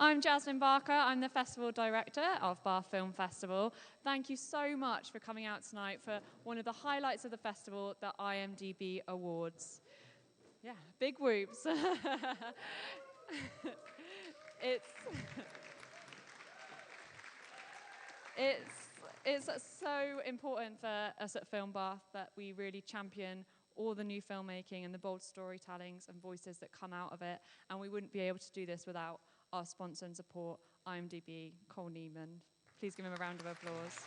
I'm Jasmine Barker. I'm the festival director of Bath Film Festival. Thank you so much for coming out tonight for one of the highlights of the festival, the IMDb Awards. Yeah, big whoops. It's so important for us at Film Bath that we really champion all the new filmmaking and the bold storytellings and voices that come out of it. And we wouldn't be able to do this without our sponsor and support, IMDb, Cole Neiman. Please give him a round of applause.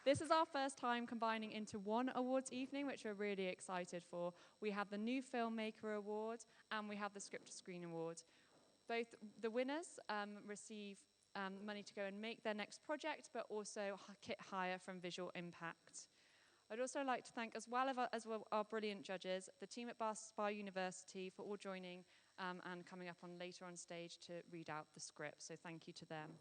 This is our first time combining into one awards evening, which we're really excited for. We have the New Filmmaker Award and we have the Script to Screen Award. Both the winners receive money to go and make their next project, but also kit hire from Visual Impact. I'd also like to thank, as well as our brilliant judges, the team at Bath Spa University for all joining and coming up on later on stage to read out the script. So thank you to them.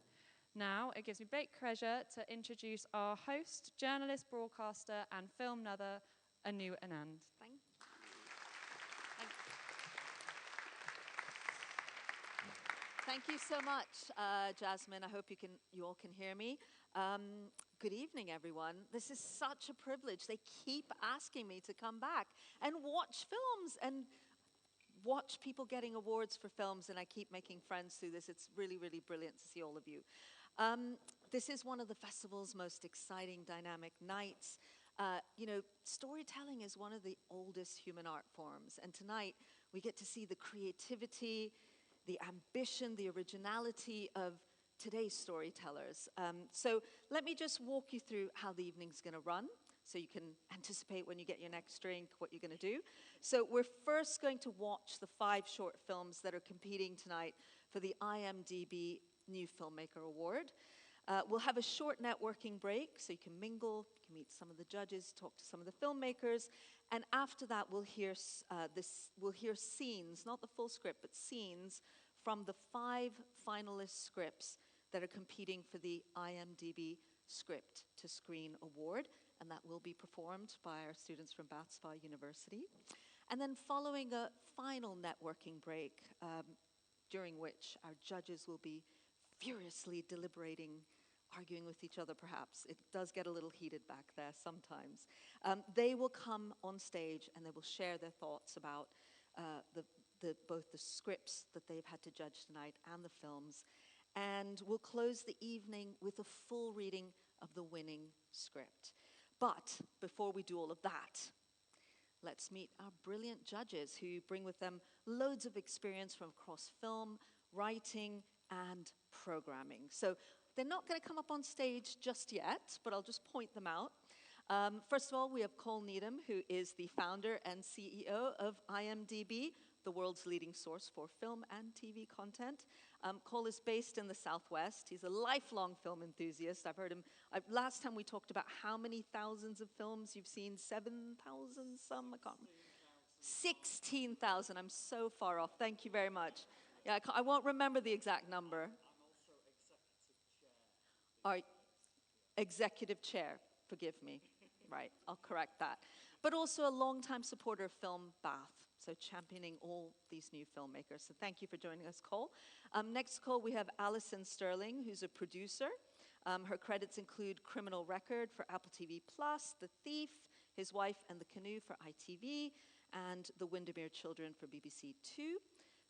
Now, it gives me great pleasure to introduce our host, journalist, broadcaster, and film nuther, Anu Anand. Thank you. Thank you so much, Jasmine. I hope you all can hear me. Good evening, everyone. This is such a privilege. They keep asking me to come back and watch films and watch people getting awards for films, and I keep making friends through this. It's really, really brilliant to see all of you. This is one of the festival's most exciting, dynamic nights. Storytelling is one of the oldest human art forms, and tonight we get to see the creativity, the ambition, the originality of today's storytellers. So let me just walk you through how the evening's going to run so you can anticipate when you get your next drink what you're going to do. So we're first going to watch the 5 short films that are competing tonight for the IMDb New Filmmaker Award. We'll have a short networking break so you can mingle, you can meet some of the judges, talk to some of the filmmakers, and after that we'll hear scenes, not the full script, but scenes from the 5 finalist scripts that are competing for the IMDb Script to Screen Award, and that will be performed by our students from Bath Spa University. And then following a final networking break, during which our judges will be furiously deliberating, arguing with each other perhaps. It does get a little heated back there sometimes. They will come on stage and they will share their thoughts about both the scripts that they've had to judge tonight and the films. And we'll close the evening with a full reading of the winning script. But before we do all of that, let's meet our brilliant judges who bring with them loads of experience from across film, writing, and programming. So they're not going to come up on stage just yet, but I'll just point them out. First of all, we have Cole Needham, who is the founder and CEO of IMDb, the world's leading source for film and TV content. Cole is based in the Southwest. He's a lifelong film enthusiast. I've heard him, last time we talked about how many thousands of films you've seen, 7,000 some, I can't remember. 16,000, I'm so far off. Thank you very much. Yeah, I won't remember the exact number. I'm also executive chair, forgive me. Right, I'll correct that. But also a longtime supporter of Film Bath, so championing all these new filmmakers. So thank you for joining us, Cole. Next, Cole, we have Alison Sterling, who's a producer. Her credits include Criminal Record for Apple TV+, The Thief, His Wife and the Canoe for ITV, and The Windermere Children for BBC Two.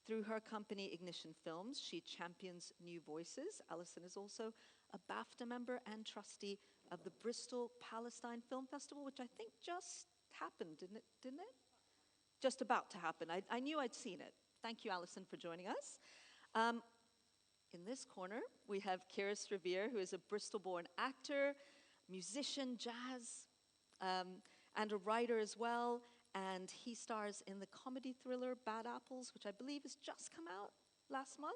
Through her company, Ignition Films, she champions new voices. Alison is also a BAFTA member and trustee of the Bristol Palestine Film Festival, which I think just happened, didn't it? Just about to happen. I knew I'd seen it. Thank you, Alison, for joining us. In this corner, we have Kiris Revere, who is a Bristol-born actor, musician, jazz, and a writer as well. And he stars in the comedy thriller Bad Apples, which I believe has just come out last month.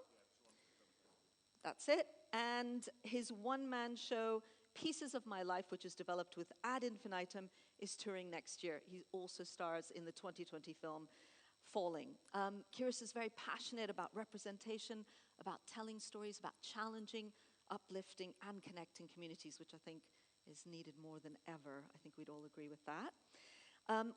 That's it. And his one-man show, Pieces of My Life, which is developed with Ad Infinitum, is touring next year. He also stars in the 2020 film Falling. Kiris is very passionate about representation, about telling stories, about challenging, uplifting, and connecting communities, which I think is needed more than ever. I think we'd all agree with that.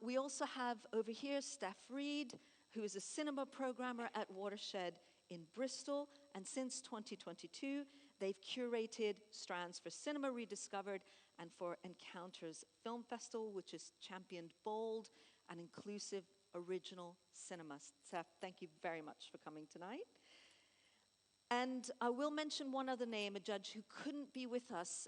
We also have over here Steph Reed, who is a cinema programmer at Watershed in Bristol. And since 2022, they've curated strands for Cinema Rediscovered and for Encounters Film Festival, which has championed bold and inclusive original cinema. Seth, thank you very much for coming tonight. And I will mention one other name, a judge who couldn't be with us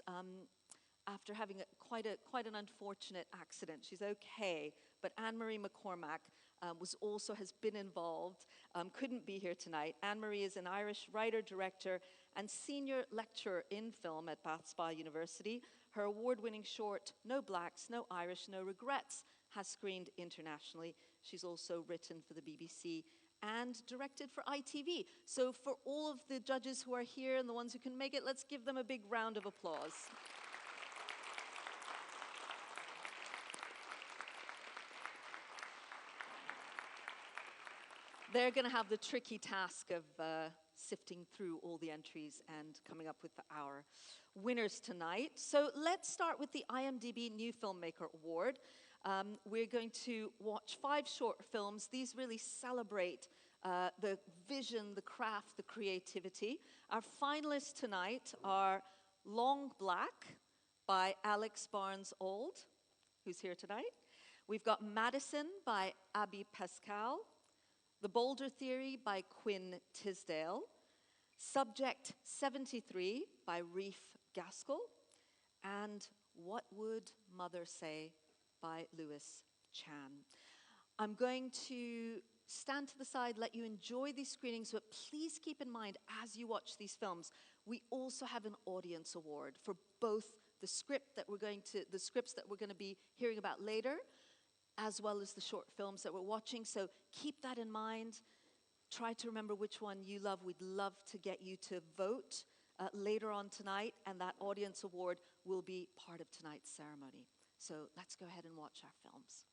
after having quite an unfortunate accident. She's okay, but Anne-Marie McCormack has been involved, couldn't be here tonight. Anne-Marie is an Irish writer, director, and senior lecturer in film at Bath Spa University. Her award-winning short, No Blacks, No Irish, No Regrets, has screened internationally. She's also written for the BBC and directed for ITV. So for all of the judges who are here and the ones who can make it, let's give them a big round of applause. They're going to have the tricky task of sifting through all the entries and coming up with our winners tonight. So let's start with the IMDb New Filmmaker Award. We're going to watch 5 short films. These really celebrate the vision, the craft, the creativity. Our finalists tonight are Long Black by Alex Barnes-Auld, who's here tonight. We've got Madison by Abby Pascal. The Boulder Theory by Quinn Tisdale. Subject 73 by Reef Gaskell. And What Would Mother Say by Lewis Chan. I'm going to stand to the side, let you enjoy these screenings, but please keep in mind as you watch these films, we also have an audience award for both the scripts that we're going to be hearing about later, as well as the short films that we're watching. So keep that in mind. Try to remember which one you love. We'd love to get you to vote later on tonight, and that audience award will be part of tonight's ceremony. So let's go ahead and watch our films.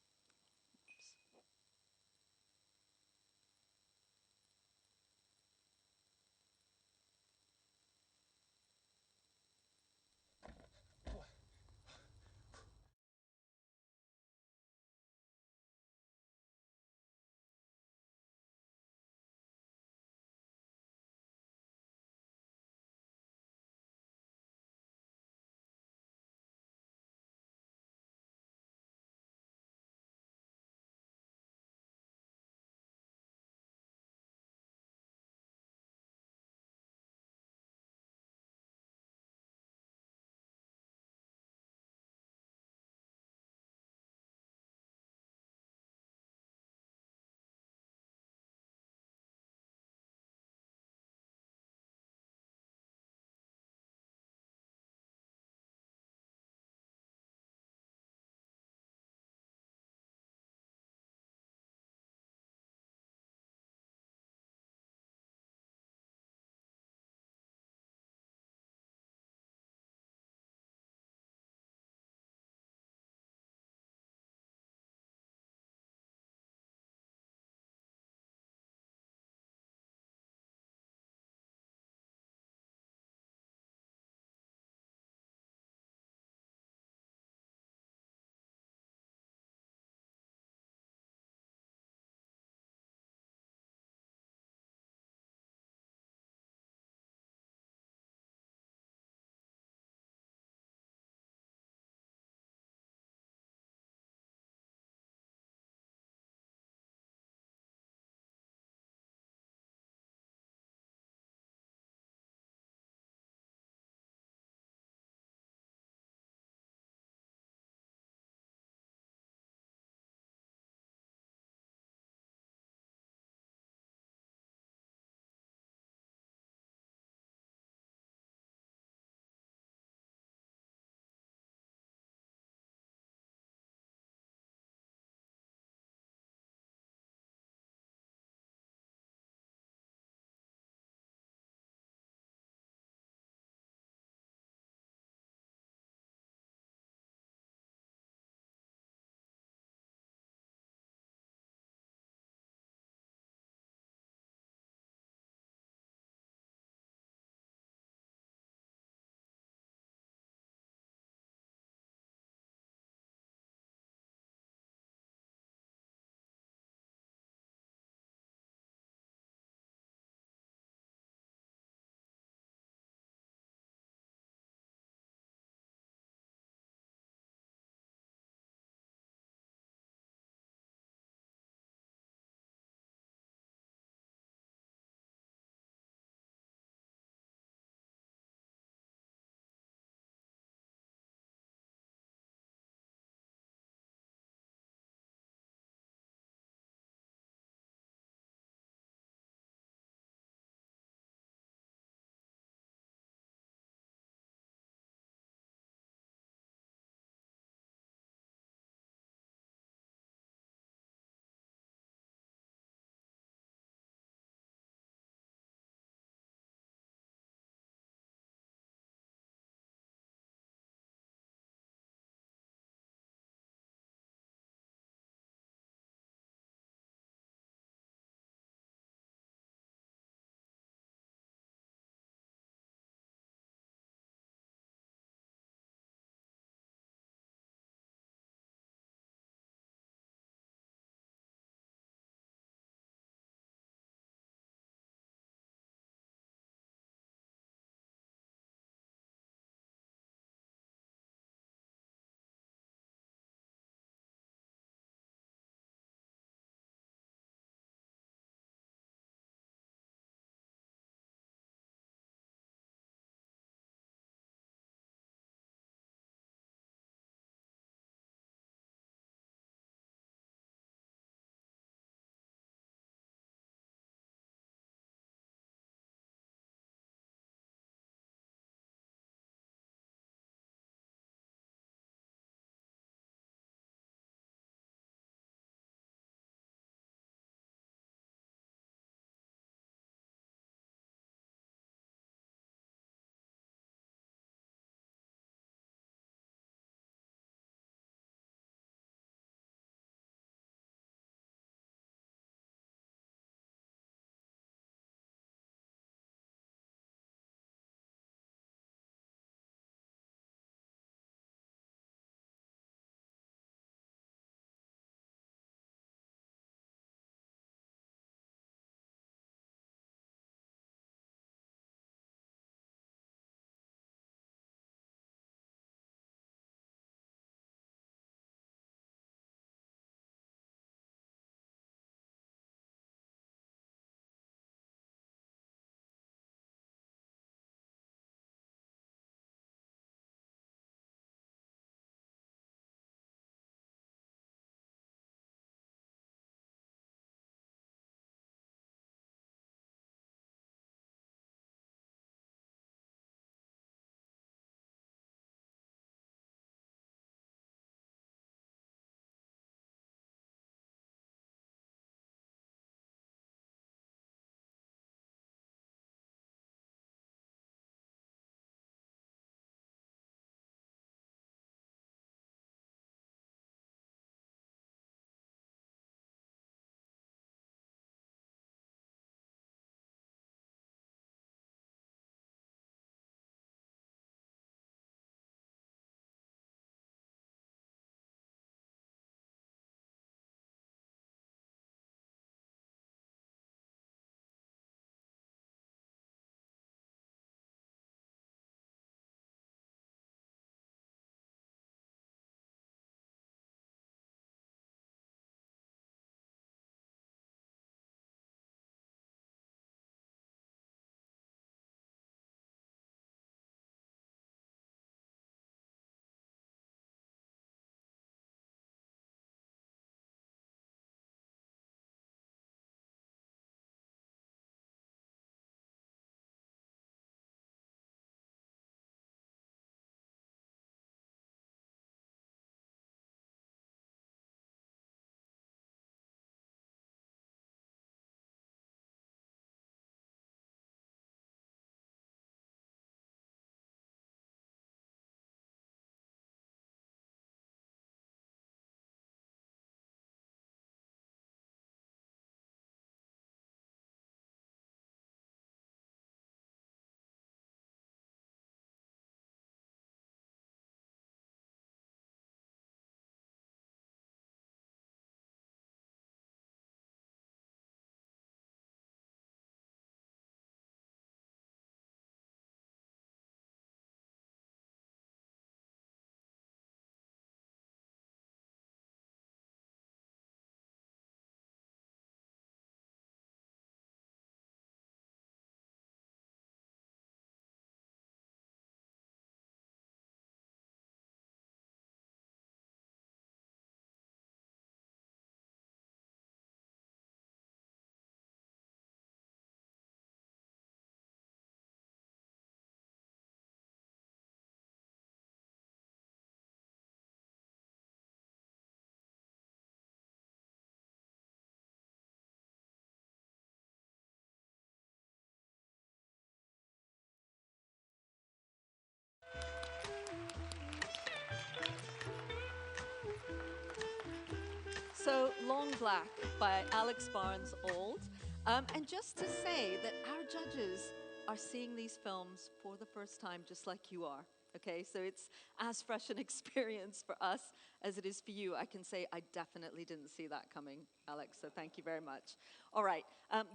Long Black by Alex Barnes Old. And just to say that our judges are seeing these films for the first time, just like you are. Okay, so it's as fresh an experience for us as it is for you. I can say I definitely didn't see that coming, Alex, so thank you very much. All right,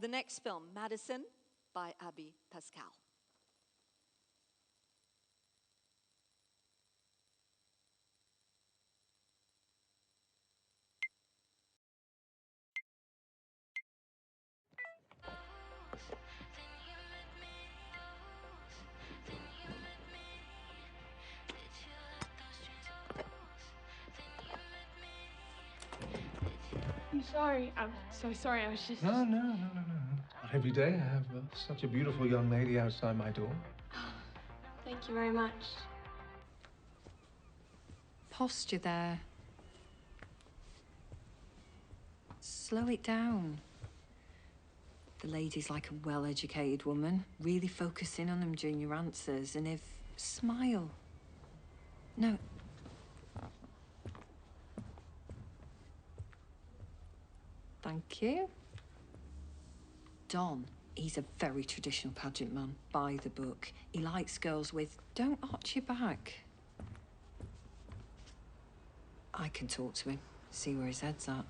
the next film, Madison by Abby Pascal. I'm sorry. I'm so sorry. I was just... No. Not every day I have such a beautiful young lady outside my door. Thank you very much. Posture there. Slow it down. The lady's like a well-educated woman. Really focus in on them during your answers, and if... smile. No. Thank you. Don, he's a very traditional pageant man, by the book. He likes girls with, don't arch your back. I can talk to him, see where his head's at.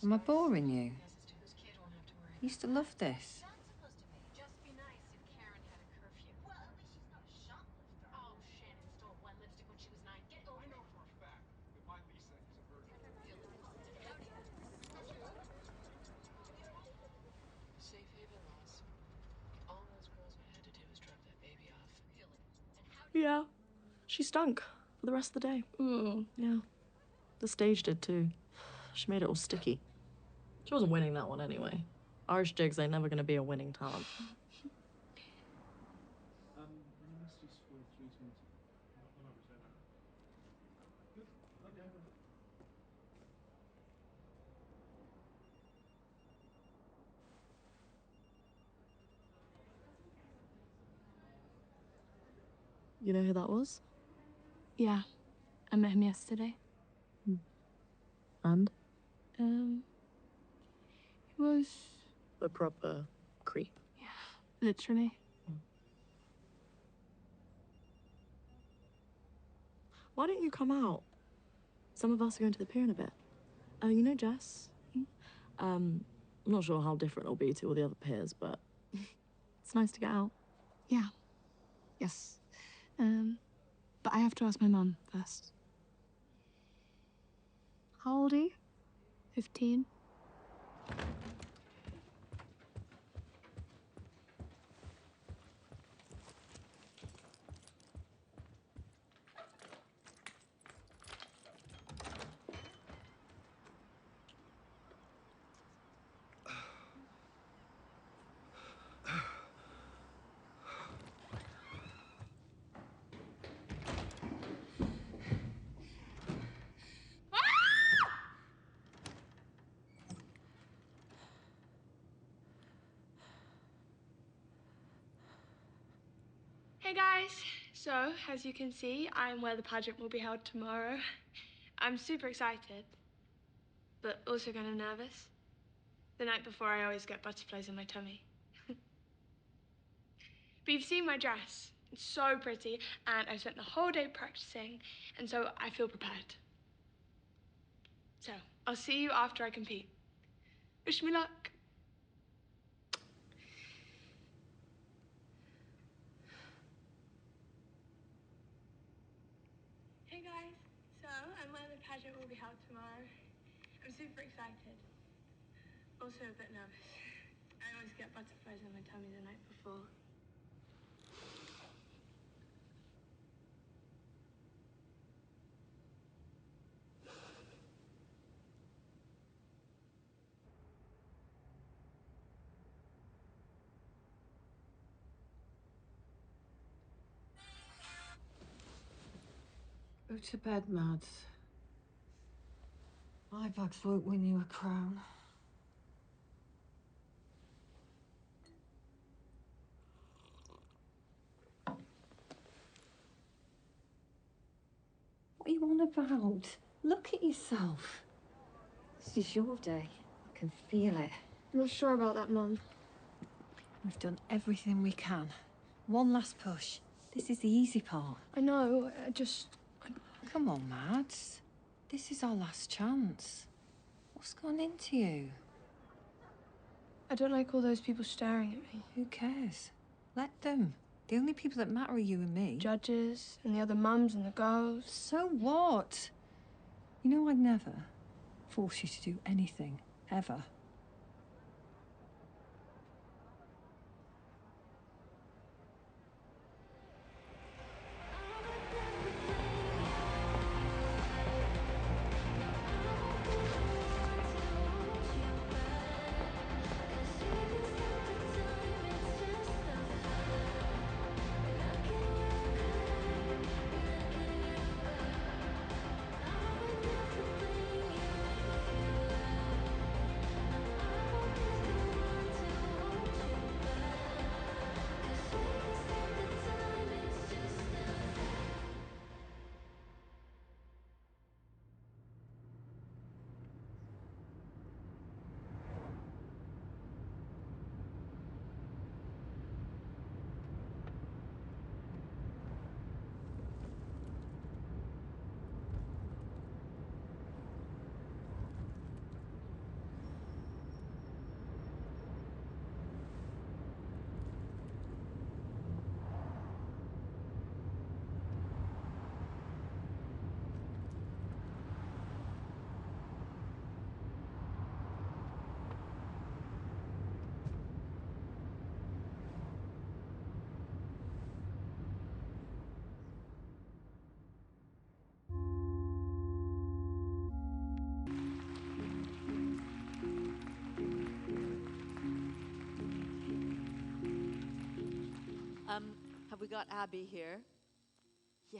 Am I boring you? I used to love this. Yeah, she stunk for the rest of the day. Yeah. The stage did too. She made it all sticky. She wasn't winning that one anyway. Irish jigs ain't never gonna be a winning talent. You know who that was? Yeah, I met him yesterday. And? He was... The proper creep. yeah, literally. Why don't you come out? Some of us are going to the pier in a bit. You know Jess? I'm not sure how different it'll be to all the other peers, but it's nice to get out. Yeah. Yes. But I have to ask my mum first. How old are you? 15. Hey guys, so as you can see, I'm where the pageant will be held tomorrow. I'm super excited, but also kind of nervous. The night before, I always get butterflies in my tummy. But you've seen my dress. It's so pretty, and I spent the whole day practicing, and so I feel prepared. So, I'll see you after I compete. Wish me luck. Hey guys, so I'm where the pageant will be held tomorrow. I'm super excited. Also a bit nervous. I always get butterflies in my tummy the night before. Go to bed, Mads. Eye bags won't win you a crown. What are you on about? Look at yourself. This is your day. I can feel it. I'm not sure about that, Mum. We've done everything we can. One last push. This is the easy part. I know, Come on, Mads. This is our last chance. What's gone into you? I don't like all those people staring at me. Who cares? Let them. The only people that matter are you and me. Judges, and the other mums and the girls. So what? You know I'd never force you to do anything, ever. Have we got Abby here? Yay.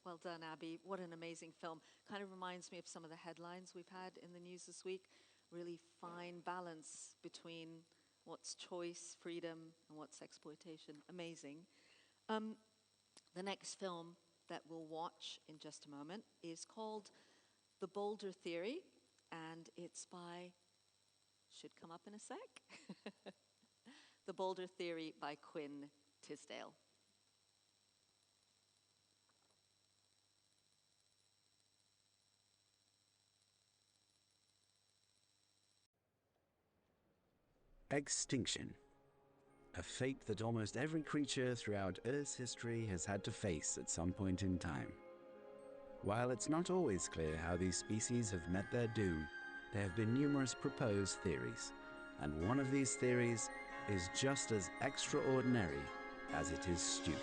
Well done, Abby. What an amazing film. Kind of reminds me of some of the headlines we've had in the news this week. Really fine balance between what's choice, freedom, and what's exploitation. Amazing. The next film that we'll watch in just a moment is called The Boulder Theory, and it's by, should come up in a sec, The Boulder Theory by Quinn Tisdale. Extinction. A fate that almost every creature throughout Earth's history has had to face at some point in time. While it's not always clear how these species have met their doom, there have been numerous proposed theories, and one of these theories is just as extraordinary as it is stupid.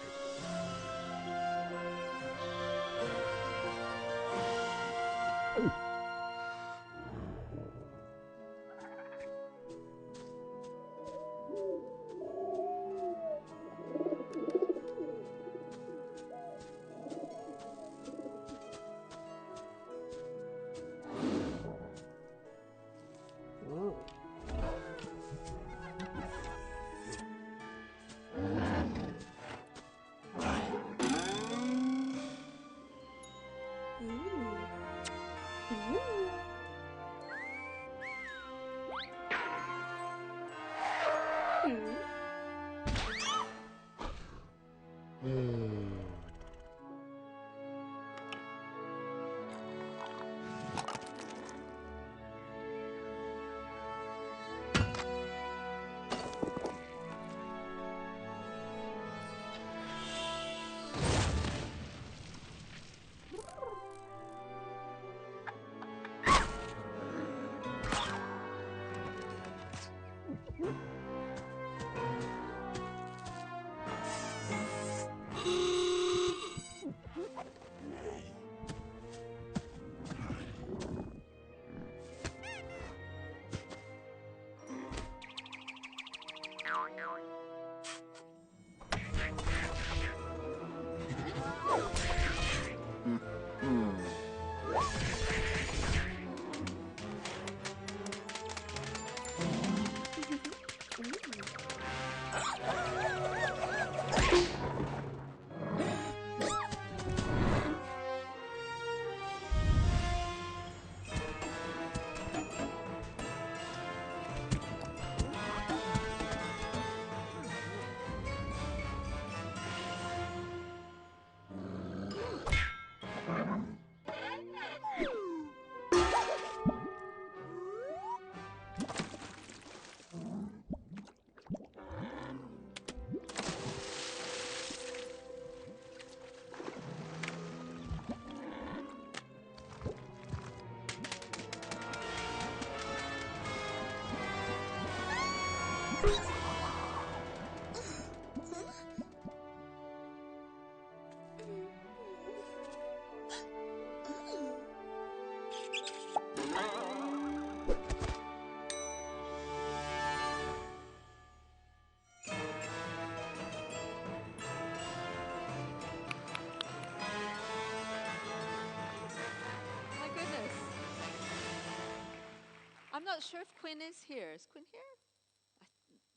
not sure if Quinn is here. Is Quinn here?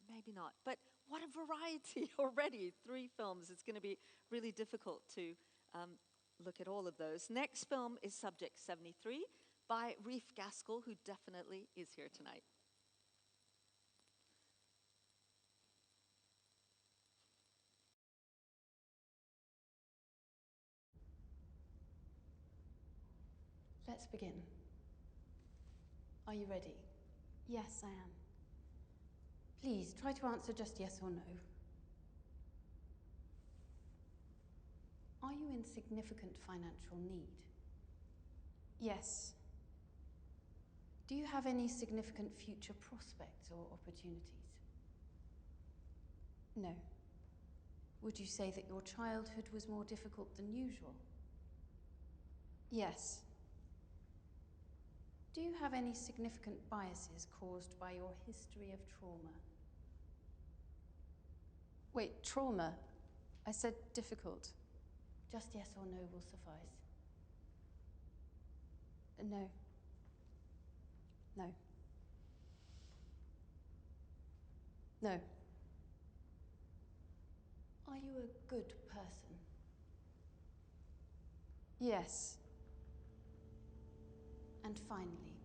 Maybe not. But what a variety already. 3 films. It's going to be really difficult to look at all of those. Next film is Subject 73 by Reef Gaskell, who definitely is here tonight. Let's begin. Are you ready? Yes, I am. Please, try to answer just yes or no. Are you in significant financial need? Yes. Do you have any significant future prospects or opportunities? No. Would you say that your childhood was more difficult than usual? Yes. Do you have any significant biases caused by your history of trauma? Wait, trauma? I said difficult. Just yes or no will suffice. No. No. No. Are you a good person? Yes. And finally,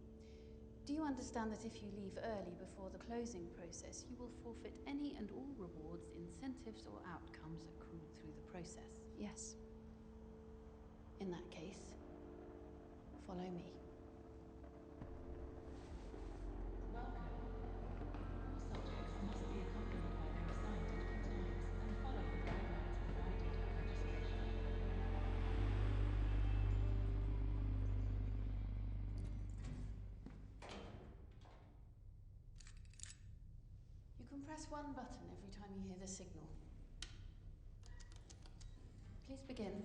do you understand that if you leave early before the closing process, you will forfeit any and all rewards, incentives, or outcomes accrued through the process? Yes. In that case, follow me. Welcome. All subjects must be accompanied by their assigned times and follow the guidelines provided at registration. You can press one button every time you hear the signal. Please begin.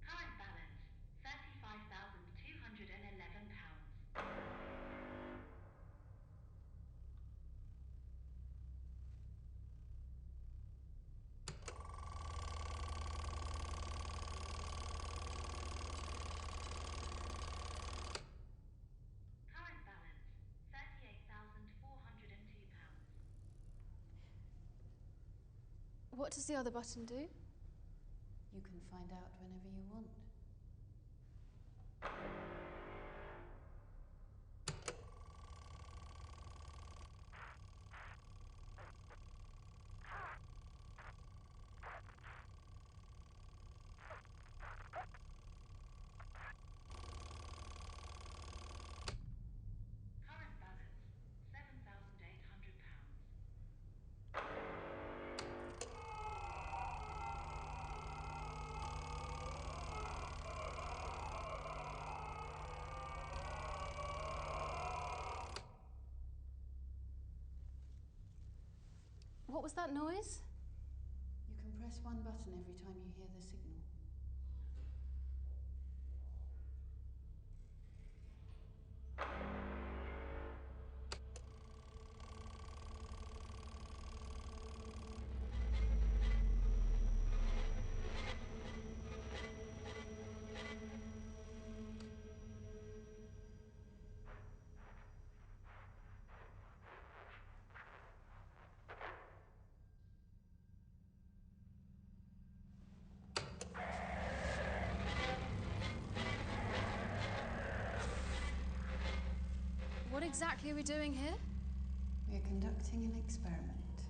Current balance, £35,211. Current balance, £38,402. What does the other button do? You can find out whenever you want. Current balance, £7,800. What was that noise? You can press one button every time you hear the signal. What exactly are we doing here? We're conducting an experiment.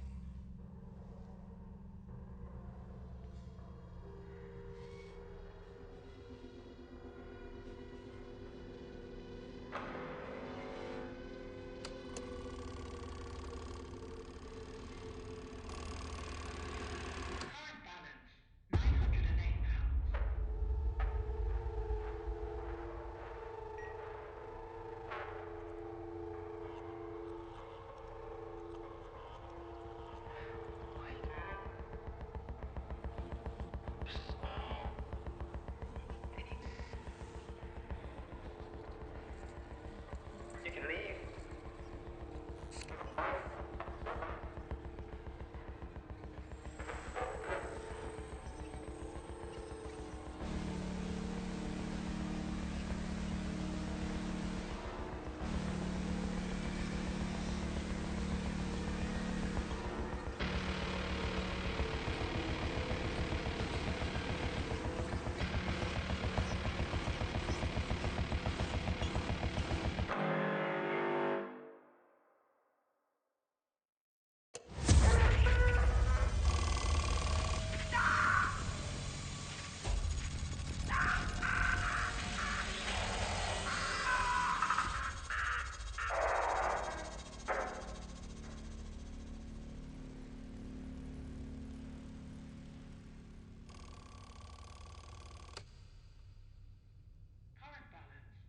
Current balance, £908.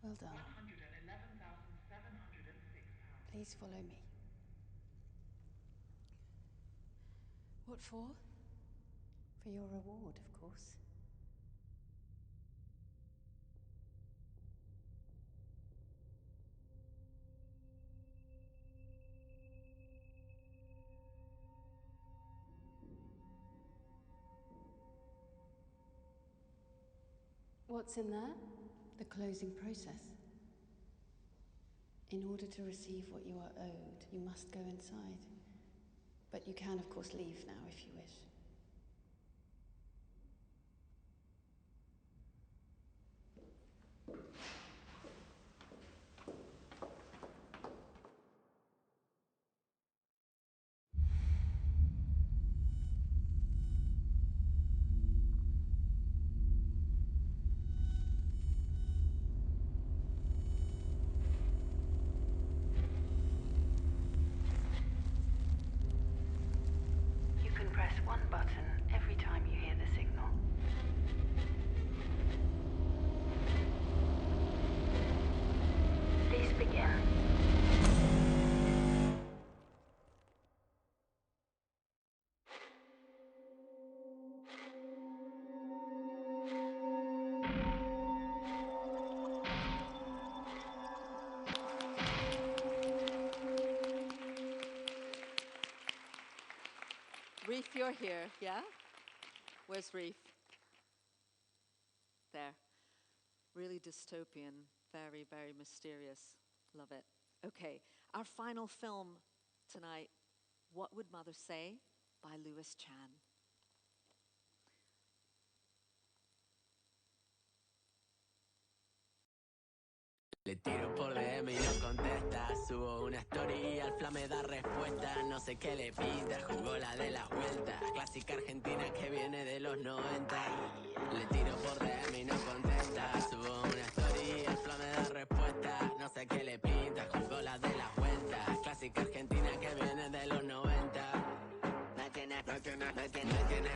Well done. £111,706. Please follow me. What for? For your reward, of course. What's in there? The closing process. In order to receive what you are owed, you must go inside. But you can, of course, leave now if you wish. You can press one button every time you hear the signal. Please begin. Reef, you're here, yeah? Where's Reef? There. Really dystopian, very, very mysterious. Love it. Okay, our final film tonight, What Would Mother Say? By Lewis Chan. Le tiro por DM y no contesta. Subo una story y al fla me da respuesta. No sé qué le pinta, jugó la de las vueltas. Clásica argentina que viene de los 90. Le tiro por DM y no contesta. Subo una story y al fla me da respuesta. No sé qué le pinta, jugó la de las vueltas. Clásica argentina que viene de los 90. Me tiene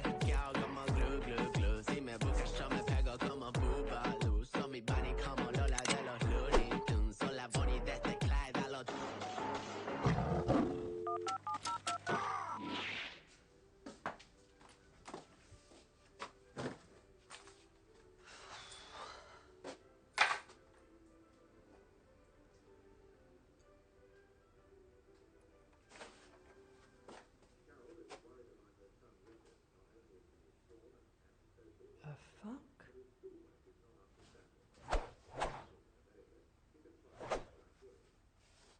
hackeado como glue, glue, glue. Si me buscas yo me pego como Boobaloo. Son mi bunny como Lola de los Looney Tunes. Son la Bonnie de este Clyde a los... The fuck?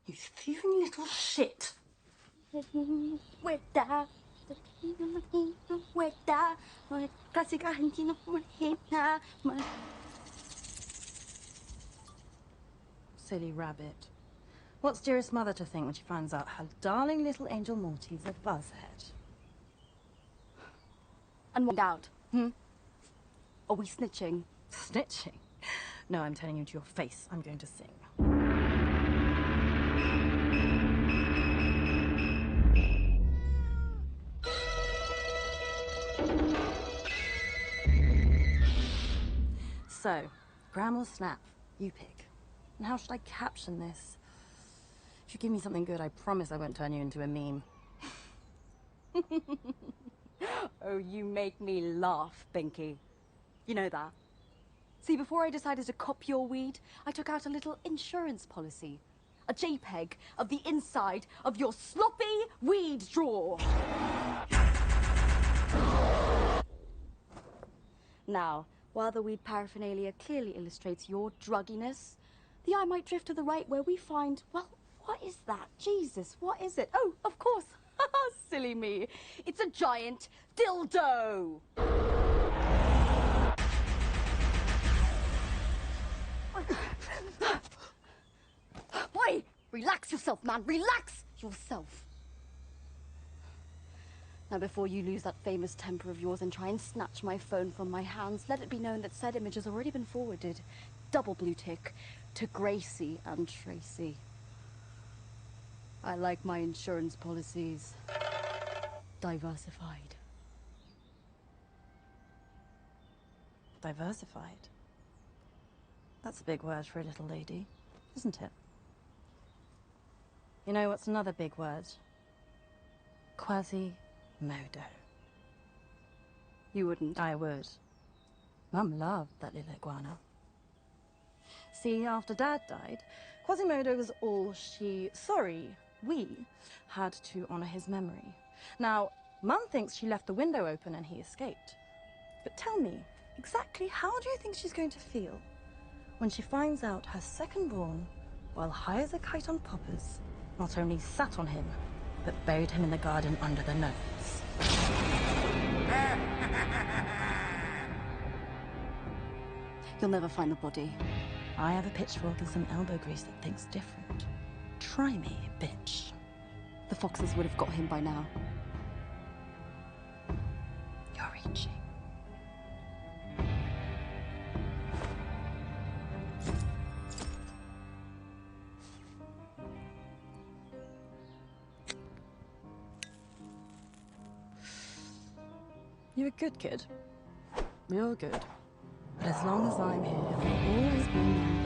You thieving little shit. Vuelta, vuelta, clásica argentina, vuelta. Silly rabbit. What's dearest mother to think when she finds out her darling little angel Morty's a buzzhead? And what out? Are we snitching? Snitching? No, I'm telling you to your face, I'm going to sing. So, gram or snap, you pick. And how should I caption this? If you give me something good, I promise I won't turn you into a meme. Oh, you make me laugh, Binky. You know that. See, before I decided to cop your weed, I took out a little insurance policy. A JPEG of the inside of your sloppy weed drawer. Now, while the weed paraphernalia clearly illustrates your drugginess, the eye might drift to the right where we find, well, what is that? Jesus, what is it? Oh, of course. Silly me. It's a giant dildo. Why? Relax yourself, man. Relax yourself. Now, before you lose that famous temper of yours and try and snatch my phone from my hands, let it be known that said image has already been forwarded, double blue tick, to Gracie and Tracy. I like my insurance policies diversified. Diversified? That's a big word for a little lady, isn't it? You know what's another big word? Quasimodo. You wouldn't. I would. Mum loved that little iguana. See, after Dad died, Quasimodo was all we had to honor his memory. Now, Mum thinks she left the window open and he escaped. But tell me, exactly how do you think she's going to feel when she finds out her second-born, while high as a kite on poppers, not only sat on him, but buried him in the garden under the nose? You'll never find the body. I have a pitchfork and some elbow grease that thinks different. Try me, bitch. The foxes would have got him by now. You're reaching. You're a good kid. Real good. But as long as I'm here, you'll always be mine.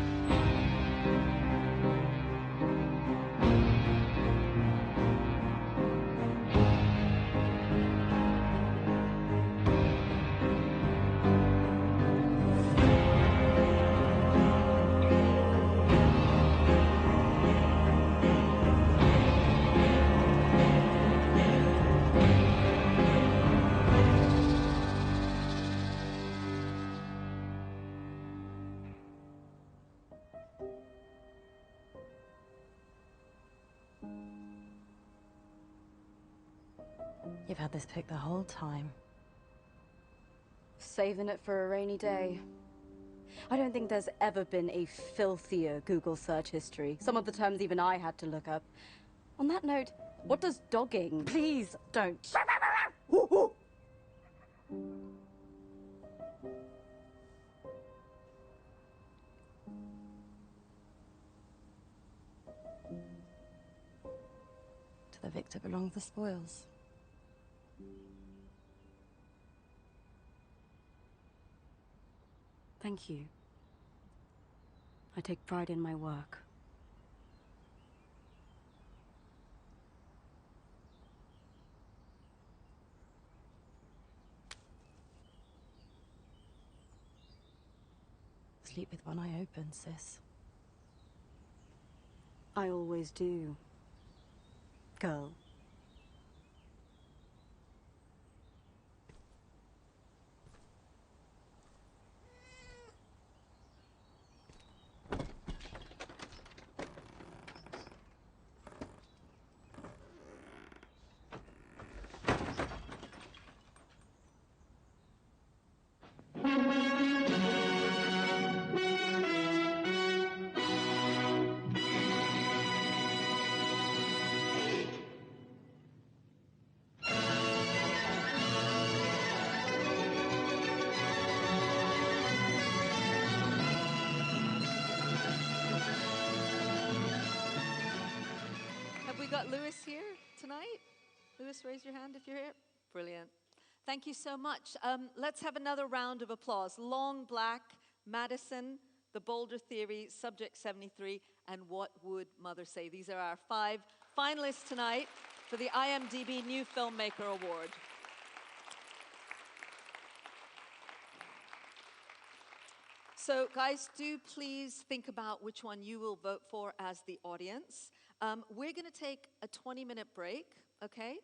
You've had this pick the whole time. Saving it for a rainy day. I don't think there's ever been a filthier Google search history. Some of the terms even I had to look up. On that note, what does dogging... Please don't. To the victor belong the spoils. Thank you. I take pride in my work. Sleep with one eye open, sis. I always do, girl. Have we got Lewis here tonight? Lewis, raise your hand if you're here. Brilliant. Thank you so much. Let's have another round of applause. Long Black, Madison, The Boulder Theory, Subject 73, and What Would Mother Say? These are our 5 finalists tonight for the IMDb New Filmmaker Award. So, guys, do please think about which one you will vote for as the audience. We're going to take a 20-minute break, okay?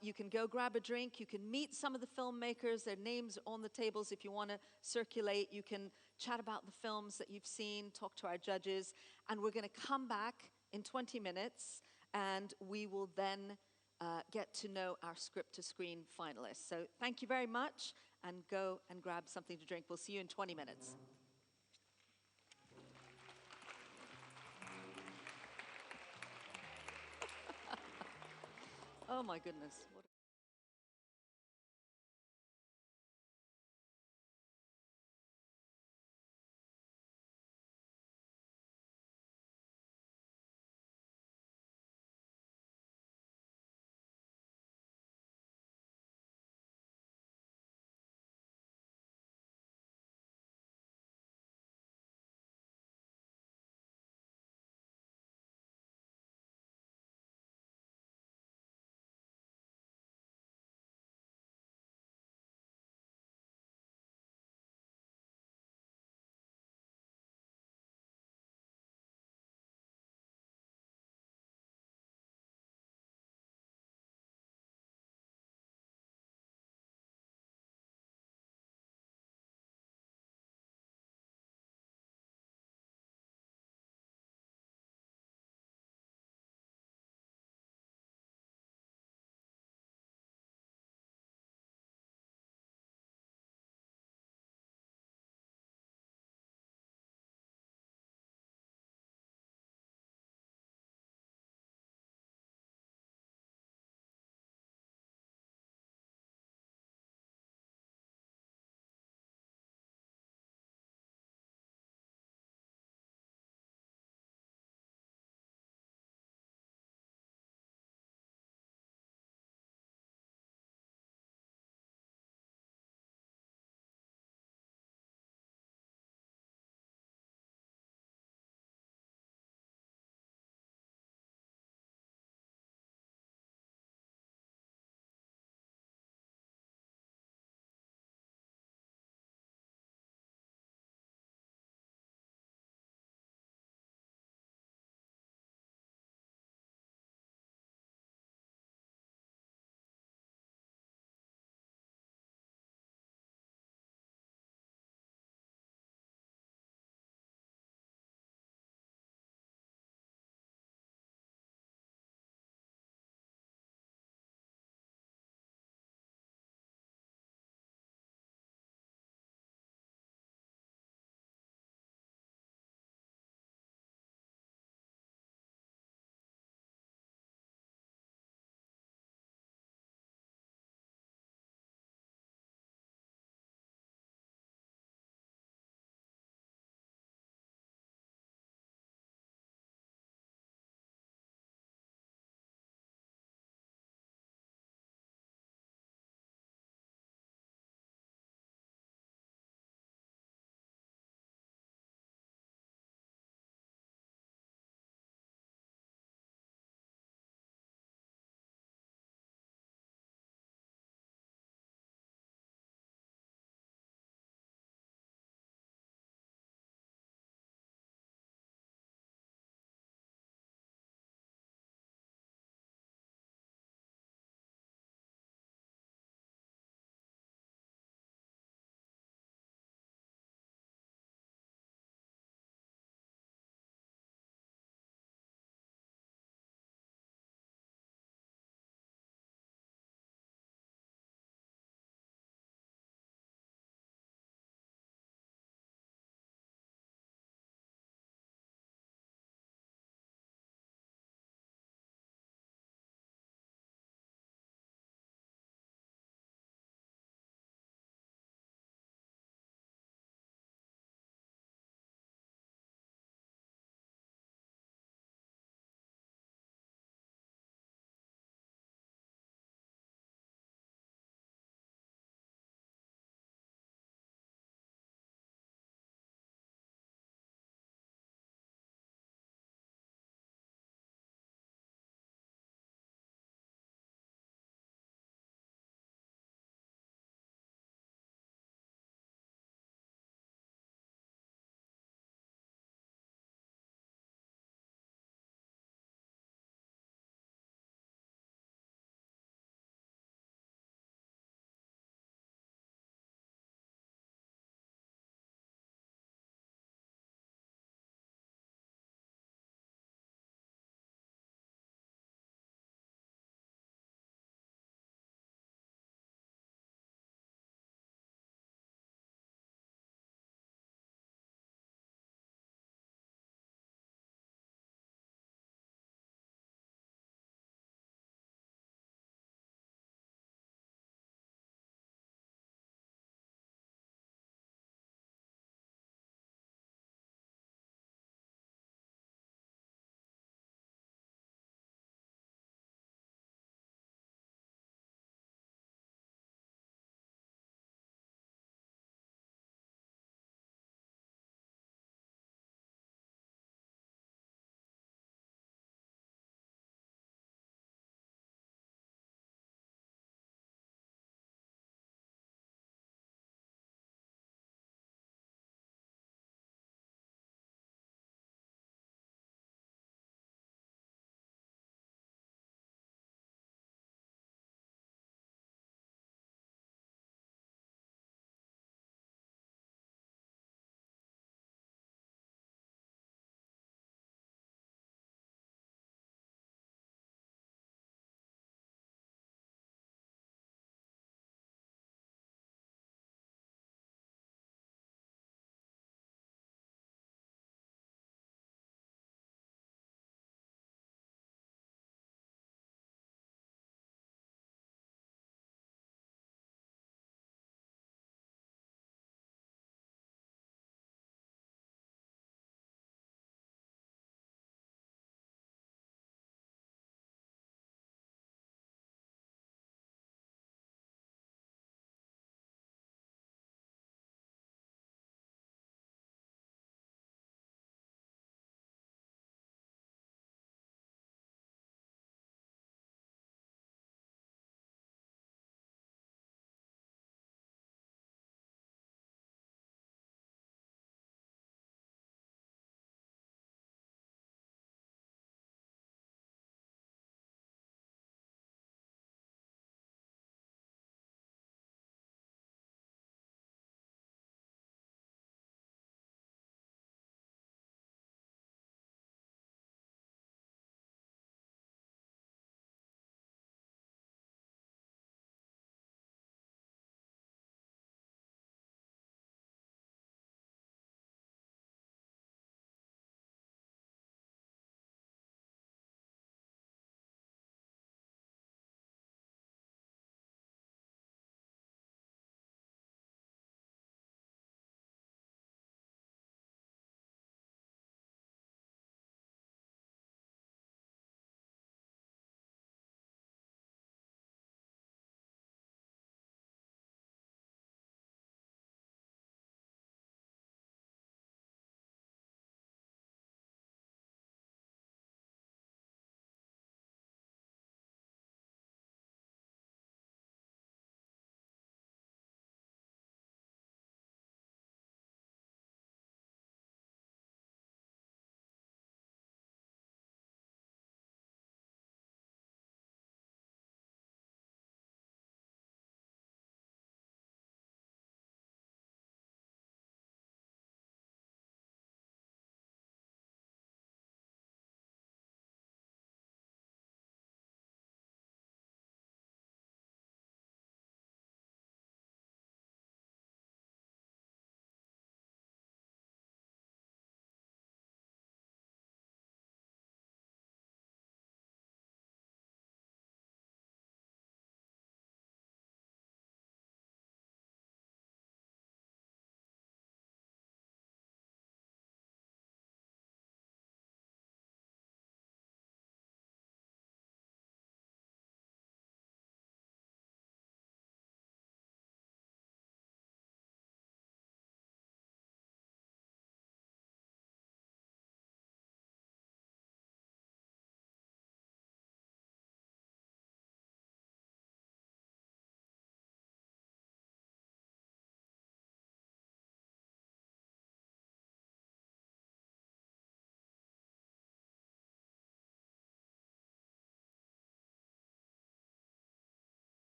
You can go grab a drink. You can meet some of the filmmakers. Their names on the tables if you want to circulate. You can chat about the films that you've seen, talk to our judges. And we're going to come back in 20 minutes, and we will then get to know our script-to-screen finalists. So thank you very much, and go and grab something to drink. We'll see you in 20 minutes. Oh my goodness.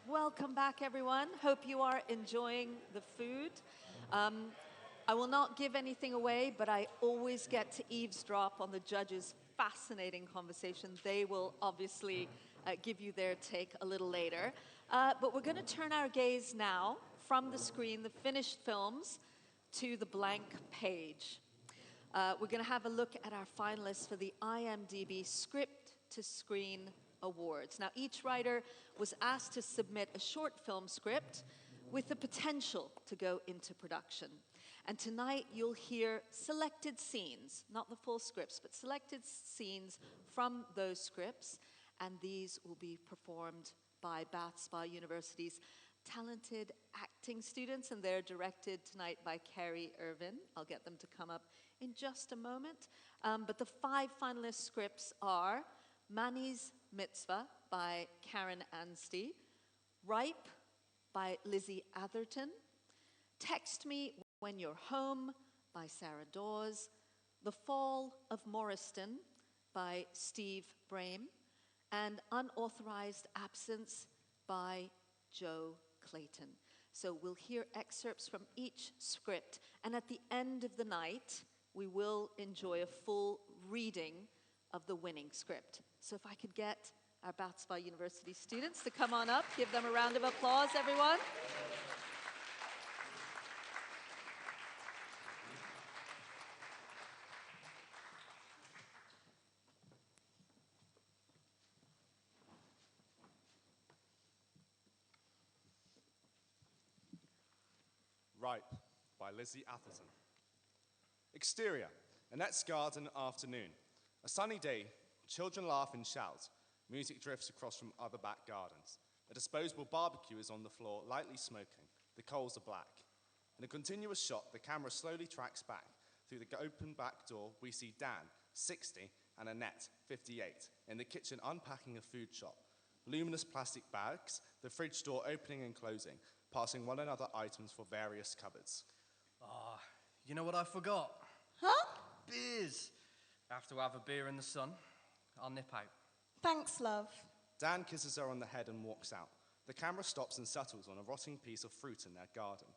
Welcome back, everyone. Hope you are enjoying the food. I will not give anything away, but I always get to eavesdrop on the judges' fascinating conversation. They will obviously give you their take a little later. But we're going to turn our gaze now from the screen, the finished films, to the blank page. We're going to have a look at our finalists for the IMDb Script to Screen Awards. Now, each writer was asked to submit a short film script with the potential to go into production. And tonight, you'll hear selected scenes, not the full scripts, but selected scenes from those scripts. And these will be performed by Bath Spa University's talented acting students, and they're directed tonight by Carrie Irvin. I'll get them to come up in just a moment. But the 5 finalist scripts are Mani's Mitzvah by Karen Anstey, Ripe by Lizzie Atherton, Text Me When You're Home by Sarah Dawes, The Fall of Morriston by Steve Brame, and Unauthorized Absence by Joe Clayton. So we'll hear excerpts from each script, and at the end of the night, we will enjoy a full reading of the winning script. So if I could get our Bath Spa University students to come on up, give them a round of applause, everyone. Ripe by Lizzie Atherton. Exterior, Annette's garden afternoon. A sunny day, children laugh and shout. Music drifts across from other back gardens. A disposable barbecue is on the floor, lightly smoking. The coals are black. In a continuous shot, the camera slowly tracks back. Through the open back door, we see Dan, 60, and Annette, 58, in the kitchen unpacking a food shop. Luminous plastic bags, the fridge door opening and closing, passing one another items for various cupboards. You know what I forgot? Huh? Beers. I have to have a beer in the sun. I'll nip out. Thanks, love. Dan kisses her on the head and walks out. The camera stops and settles on a rotting piece of fruit in their garden.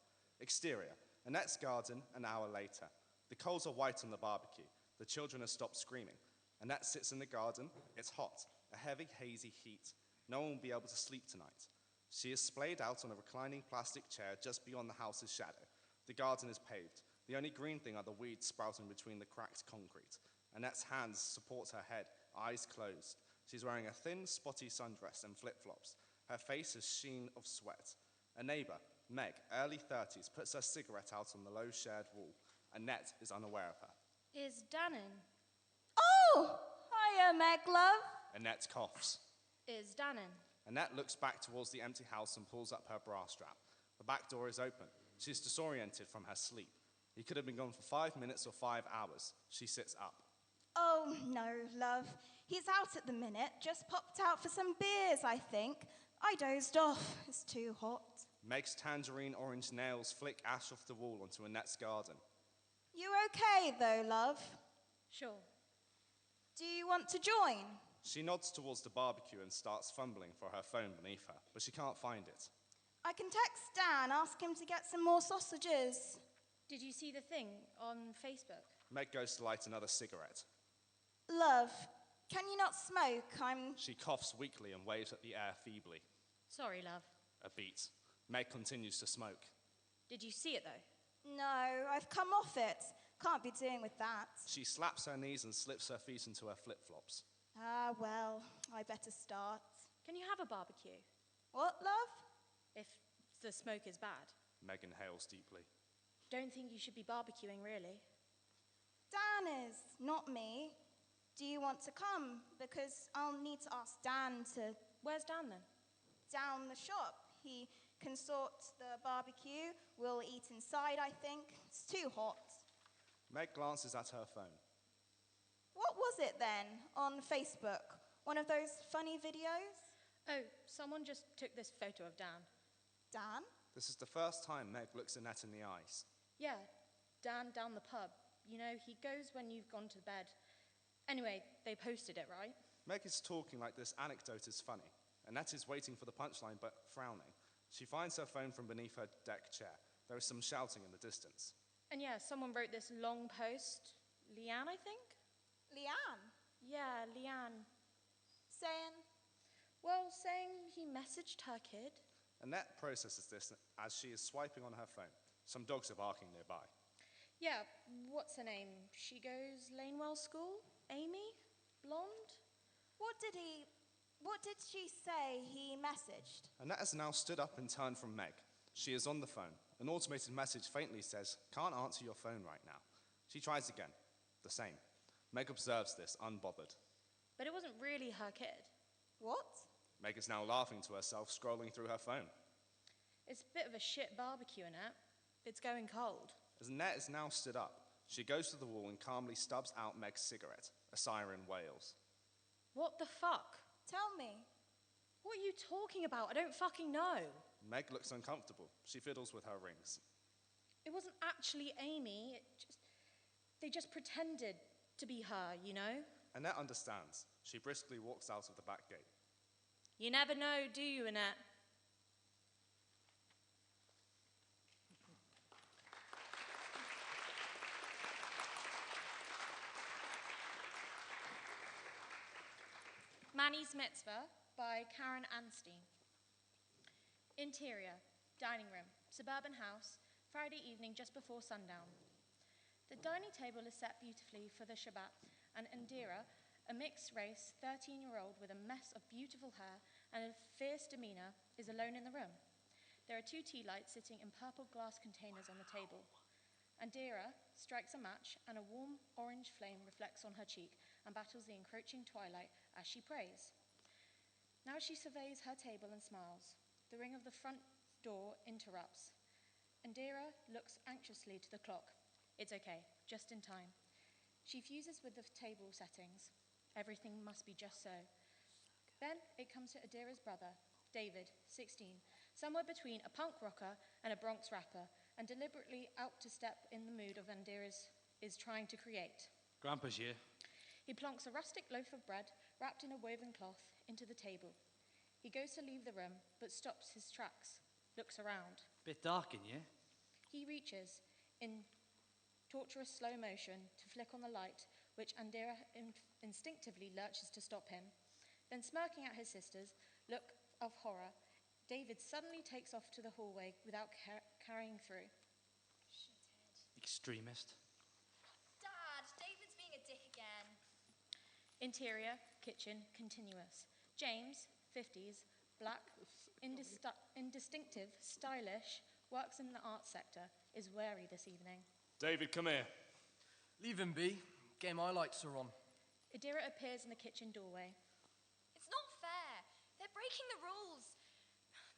Exterior, Annette's garden an hour later. The coals are white on the barbecue. The children have stopped screaming. Annette sits in the garden. It's hot, a heavy, hazy heat. No one will be able to sleep tonight. She is splayed out on a reclining plastic chair just beyond the house's shadow. The garden is paved. The only green thing are the weeds sprouting between the cracked concrete. Annette's hands support her head, eyes closed. She's wearing a thin, spotty sundress and flip-flops. Her face is sheen of sweat. A neighbor, Meg, early 30s, puts her cigarette out on the low shared wall. Annette is unaware of her. Is Dan in? Oh! Hiya, Meg, love. Annette coughs. Is Dan in? Annette looks back towards the empty house and pulls up her bra strap. The back door is open. She's disoriented from her sleep. He could have been gone for 5 minutes or 5 hours. She sits up. Oh, no, love. He's out at the minute. Just popped out for some beers, I think. I dozed off. It's too hot. Meg's tangerine orange nails flick ash off the wall onto Annette's garden. You okay, though, love? Sure. Do you want to join? She nods towards the barbecue and starts fumbling for her phone beneath her, but she can't find it. I can text Dan, ask him to get some more sausages. Did you see the thing on Facebook? Meg goes to light another cigarette. Love, can you not smoke? She coughs weakly and waves at the air feebly. Sorry, love. A beat. Meg continues to smoke. Did you see it, though? No, I've come off it. Can't be doing with that. She slaps her knees and slips her feet into her flip-flops. Ah, well, I better start. Can you have a barbecue? What, love? If the smoke is bad. Meg inhales deeply. Don't think you should be barbecuing, really. Dan is, not me. Do you want to come? Because I'll need to ask Dan to... Where's Dan, then? Down the shop. He can sort the barbecue. We'll eat inside, I think. It's too hot. Meg glances at her phone. What was it, then, on Facebook? One of those funny videos? Oh, someone just took this photo of Dan. Dan? This is the first time Meg looks Annette in the eyes. Yeah, Dan down the pub. You know, he goes when you've gone to bed. Anyway, they posted it, right? Meg is talking like this anecdote is funny. Annette is waiting for the punchline but frowning. She finds her phone from beneath her deck chair. There is some shouting in the distance. And yeah, someone wrote this long post. Leanne, I think? Leanne? Yeah, Leanne. Saying? Well, saying he messaged her kid. Annette processes this as she is swiping on her phone. Some dogs are barking nearby. Yeah, what's her name? She goes Lanewell School? Amy? Blonde? What did she say he messaged? Annette has now stood up and turned from Meg. She is on the phone. An automated message faintly says, "Can't answer your phone right now." She tries again. The same. Meg observes this, unbothered. But it wasn't really her kid. What? Meg is now laughing to herself, scrolling through her phone. It's a bit of a shit barbecue, Annette. It's going cold. As Annette is now stood up, she goes to the wall and calmly stubs out Meg's cigarette. A siren wails. What the fuck? Tell me. What are you talking about? I don't fucking know. Meg looks uncomfortable. She fiddles with her rings. It wasn't actually Amy. They just pretended to be her, you know? Annette understands. She briskly walks out of the back gate. You never know, do you, Annette? Manny's Mitzvah by Karen Anstein. Interior, dining room, suburban house, Friday evening just before sundown. The dining table is set beautifully for the Shabbat, and Indira, a mixed-race 13-year-old with a mess of beautiful hair and a fierce demeanor, is alone in the room. There are 2 tea lights sitting in purple glass containers on the table. Indira strikes a match, and a warm orange flame reflects on her cheek and battles the encroaching twilight as she prays. Now she surveys her table and smiles. The ring of the front door interrupts. Indira looks anxiously to the clock. It's okay, just in time. She fuses with the table settings. Everything must be just so. Then it comes to Indira's brother, David, 16, somewhere between a punk rocker and a Bronx rapper, and deliberately out to step in the mood of Indira's is trying to create. Grandpa's here. He plonks a rustic loaf of bread, wrapped in a woven cloth, into the table. He goes to leave the room, but stops his tracks, looks around. Bit dark in here. He reaches, in torturous slow motion, to flick on the light, which Indira instinctively lurches to stop him. Then, smirking at his sisters, look of horror, David suddenly takes off to the hallway without carrying through. Shithead. Extremist. Dad, David's being a dick again. Interior, kitchen, continuous. James, 50s, black, indistinctive, stylish, works in the arts sector, is wary this evening. David, come here. Leave him be. Game highlights are on. Indira appears in the kitchen doorway. It's not fair. They're breaking the rules.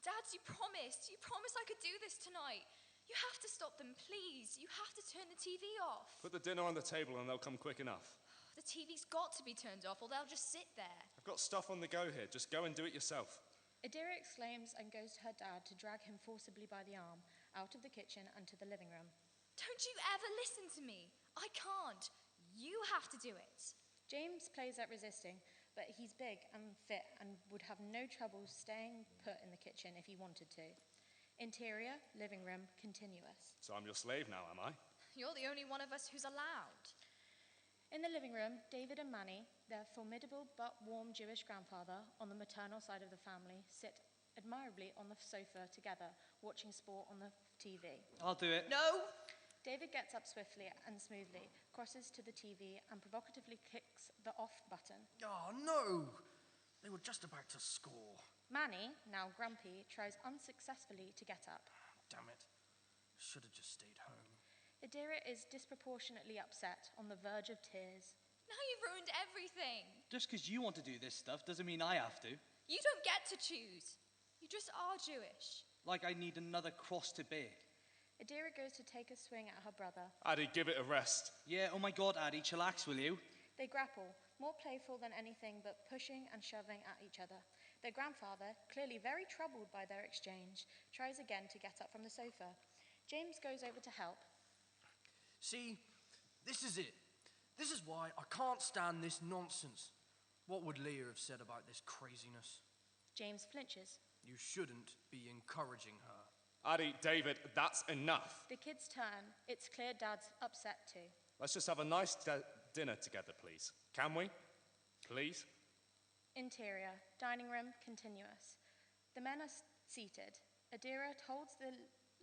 Dad, you promised I could do this tonight. You have to stop them, please. You have to turn the TV off. Put the dinner on the table and they'll come quick enough. The TV's got to be turned off or they'll just sit there. I've got stuff on the go here. Just go and do it yourself. Indira exclaims and goes to her dad to drag him forcibly by the arm, out of the kitchen and to the living room. Don't you ever listen to me. I can't. You have to do it. James plays at resisting, but he's big and fit and would have no trouble staying put in the kitchen if he wanted to. Interior, living room, continuous. So I'm your slave now, am I? You're the only one of us who's allowed. In the living room, David and Manny, their formidable but warm Jewish grandfather on the maternal side of the family, sit admirably on the sofa together, watching sport on the TV. I'll do it. No! David gets up swiftly and smoothly, crosses to the TV, and provocatively clicks the off button. Oh, no! They were just about to score. Manny, now grumpy, tries unsuccessfully to get up. Damn it. Should have just stayed home. Indira is disproportionately upset, on the verge of tears. Now you've ruined everything. Just because you want to do this stuff doesn't mean I have to. You don't get to choose. You just are Jewish. Like I need another cross to bear. Indira goes to take a swing at her brother. Addy, give it a rest. Yeah, oh my God, Addy, chillax, will you? They grapple, more playful than anything but pushing and shoving at each other. Their grandfather, clearly very troubled by their exchange, tries again to get up from the sofa. James goes over to help. See, this is it. This is why I can't stand this nonsense. What would Leah have said about this craziness? James flinches. You shouldn't be encouraging her. Addie, David, that's enough. The kids turn. It's clear Dad's upset too. Let's just have a nice dinner together, please. Can we? Please? Interior, dining room, continuous. The men are seated. Adira holds the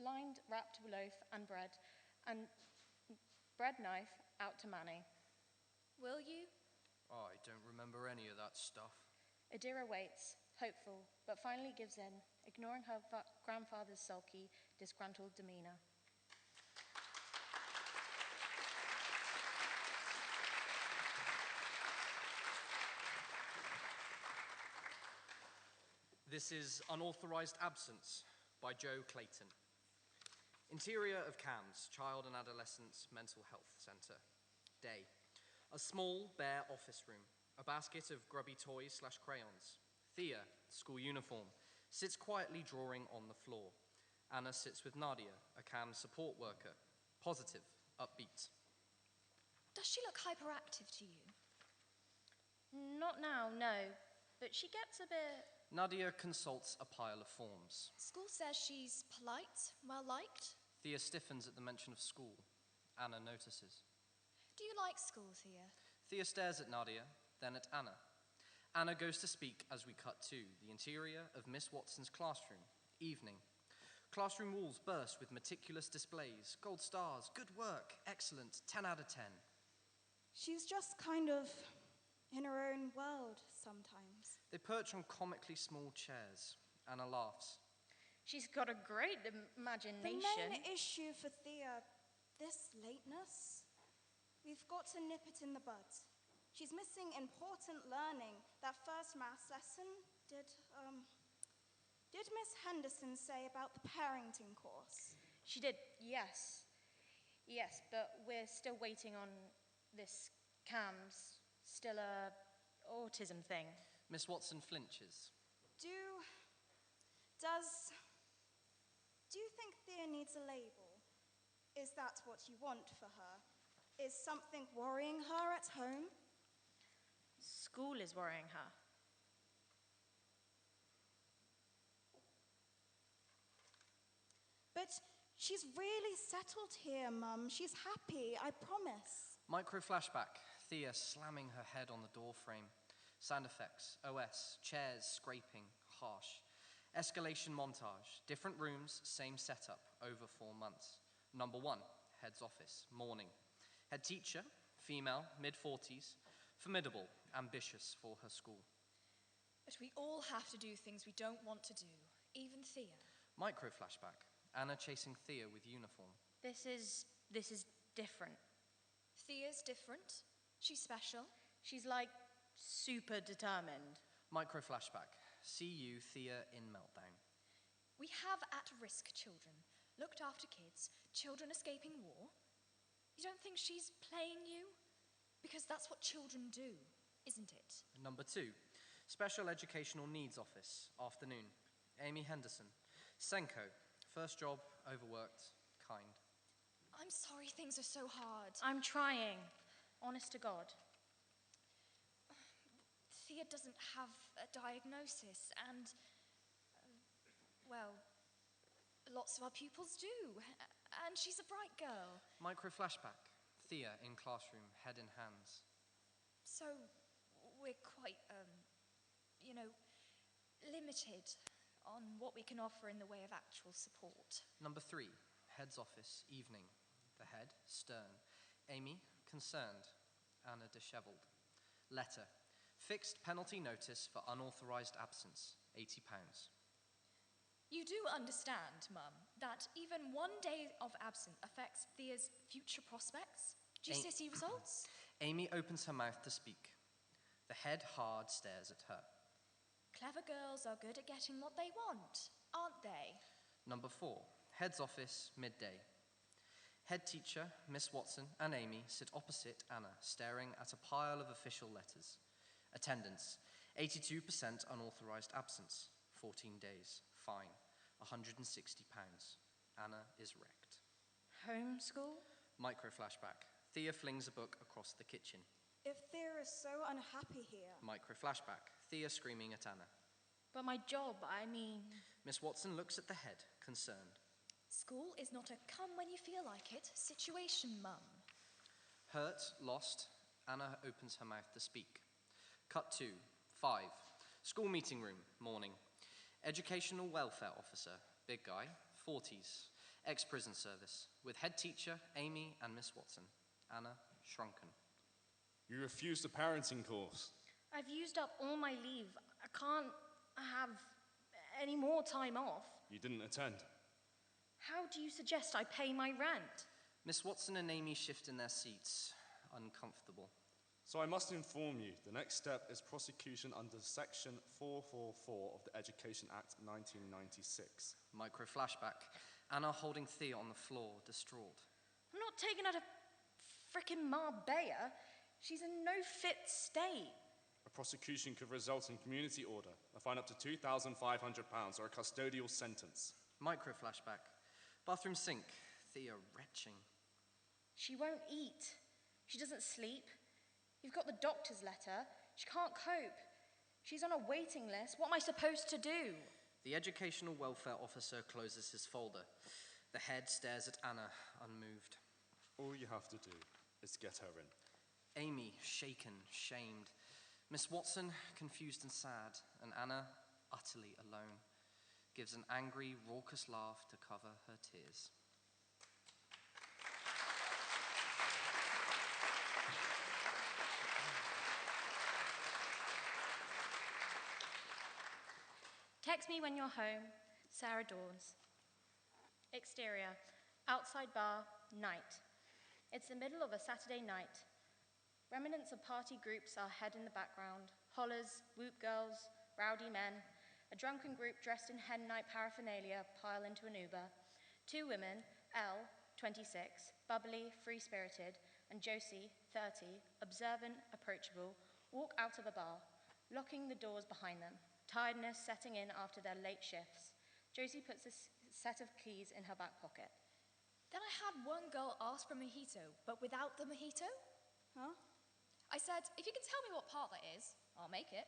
lined wrapped loaf and bread knife out to Manny. Will you? I don't remember any of that stuff. Adira waits, hopeful, but finally gives in, ignoring her grandfather's sulky, disgruntled demeanor. This is Unauthorized Absence by Joe Clayton. Interior of CAMS, Child and Adolescents Mental Health Centre. Day. A small, bare office room. A basket of grubby toys/crayons. Thea, school uniform, sits quietly drawing on the floor. Anna sits with Nadia, a CAMS support worker. Positive, upbeat. Does she look hyperactive to you? Not now, no, but she gets a bit... Nadia consults a pile of forms. School says she's polite, well-liked. Thea stiffens at the mention of school. Anna notices. Do you like school, Thea? Thea stares at Nadia, then at Anna. Anna goes to speak as we cut to the interior of Miss Watson's classroom. Evening. Classroom walls burst with meticulous displays. Gold stars, good work, excellent, 10 out of 10. She's just kind of in her own world sometimes. They perch on comically small chairs. Anna laughs. She's got a great imagination. The main issue for Thea, this lateness, we've got to nip it in the bud. She's missing important learning. That first maths lesson, did Miss Henderson say about the parenting course? She did, yes. Yes, but we're still waiting on this CAMS, still a autism thing. Miss Watson flinches. Do you think Thea needs a label? Is that what you want for her? Is something worrying her at home? School is worrying her. But she's really settled here, Mum. She's happy, I promise. Micro flashback. Thea slamming her head on the door frame. Sound effects, OS, chairs scraping, harsh. Escalation montage, different rooms, same setup, over 4 months. Number 1, head's office, morning. Head teacher, female, mid-40s, formidable, ambitious for her school. But we all have to do things we don't want to do, even Thea. Micro flashback, Anna chasing Thea with uniform. This is different. Thea's different. She's special. She's like super determined. Micro flashback, see you, Thea in meltdown. We have at-risk children, looked after kids, children escaping war. You don't think she's playing you? Because that's what children do, isn't it? Number 2, Special Educational Needs Office, afternoon. Amy Henderson. Senko, first job, overworked, kind. I'm sorry things are so hard. I'm trying, honest to God. Thea doesn't have a diagnosis and, well, lots of our pupils do. And she's a bright girl. Micro flashback, Thea in classroom, head in hands. So we're quite, limited on what we can offer in the way of actual support. Number 3, head's office, evening. The head, stern. Amy, concerned. Anna, dishevelled. Letter. Fixed penalty notice for unauthorised absence, £80. You do understand, Mum, that even 1 day of absence affects Thea's future prospects? GCSE results? Amy opens her mouth to speak. The head hard stares at her. Clever girls are good at getting what they want, aren't they? Number 4, head's office, midday. Head teacher, Miss Watson, and Amy sit opposite Anna, staring at a pile of official letters. Attendance, 82% unauthorised absence, 14 days, fine, £160. Anna is wrecked. Homeschool? Micro flashback. Thea flings a book across the kitchen. If Thea is so unhappy here. Micro flashback. Thea screaming at Anna. But my job, I mean... Miss Watson looks at the head, concerned. School is not a come-when-you-feel-like-it situation, Mum. Hurt, lost, Anna opens her mouth to speak. Cut 2, 5. School meeting room, morning. Educational welfare officer, big guy, 40s, ex-prison service, with head teacher, Amy, and Miss Watson. Anna, shrunken. You refused the parenting course. I've used up all my leave. I can't have any more time off. You didn't attend. How do you suggest I pay my rent? Miss Watson and Amy shift in their seats, uncomfortable. So I must inform you, the next step is prosecution under Section 444 of the Education Act 1996. Micro flashback. Anna holding Thea on the floor, distraught. I'm not taking her to frickin' Marbella. She's in no fit state. A prosecution could result in community order, a fine up to £2,500 or a custodial sentence. Micro flashback. Bathroom sink. Thea retching. She won't eat. She doesn't sleep. You've got the doctor's letter. She can't cope. She's on a waiting list. What am I supposed to do? The educational welfare officer closes his folder. The head stares at Anna, unmoved. All you have to do is get her in. Amy, shaken, shamed. Miss Watson, confused and sad. And Anna, utterly alone, gives an angry, raucous laugh to cover her tears. Text me when you're home. Sarah Dawes. Exterior. Outside bar. Night. It's the middle of a Saturday night. Remnants of party groups are ahead in the background. Hollers, whoop girls, rowdy men. A drunken group dressed in hen night paraphernalia pile into an Uber. 2 women, Elle, 26, bubbly, free-spirited, and Josie, 30, observant, approachable, walk out of a bar, locking the doors behind them. Tiredness setting in after their late shifts. Josie puts a set of keys in her back pocket. Then I had one girl ask for a mojito, but without the mojito. Huh? I said, if you can tell me what part that is, I'll make it.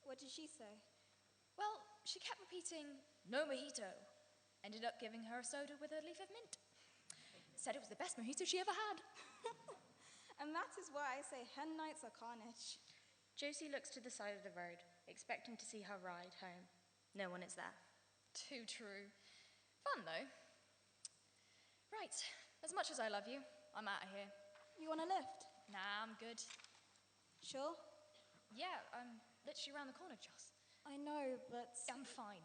What did she say? Well, she kept repeating, no mojito. Ended up giving her a soda with a leaf of mint. Said it was the best mojito she ever had. And that is why I say hen nights are carnage. Josie looks to the side of the road, expecting to see her ride home. No one is there. Too true. Fun, though. Right, as much as I love you, I'm out of here. You want a lift? Nah, I'm good. Sure? Yeah, I'm literally around the corner, Joss. I know, but... I'm fine,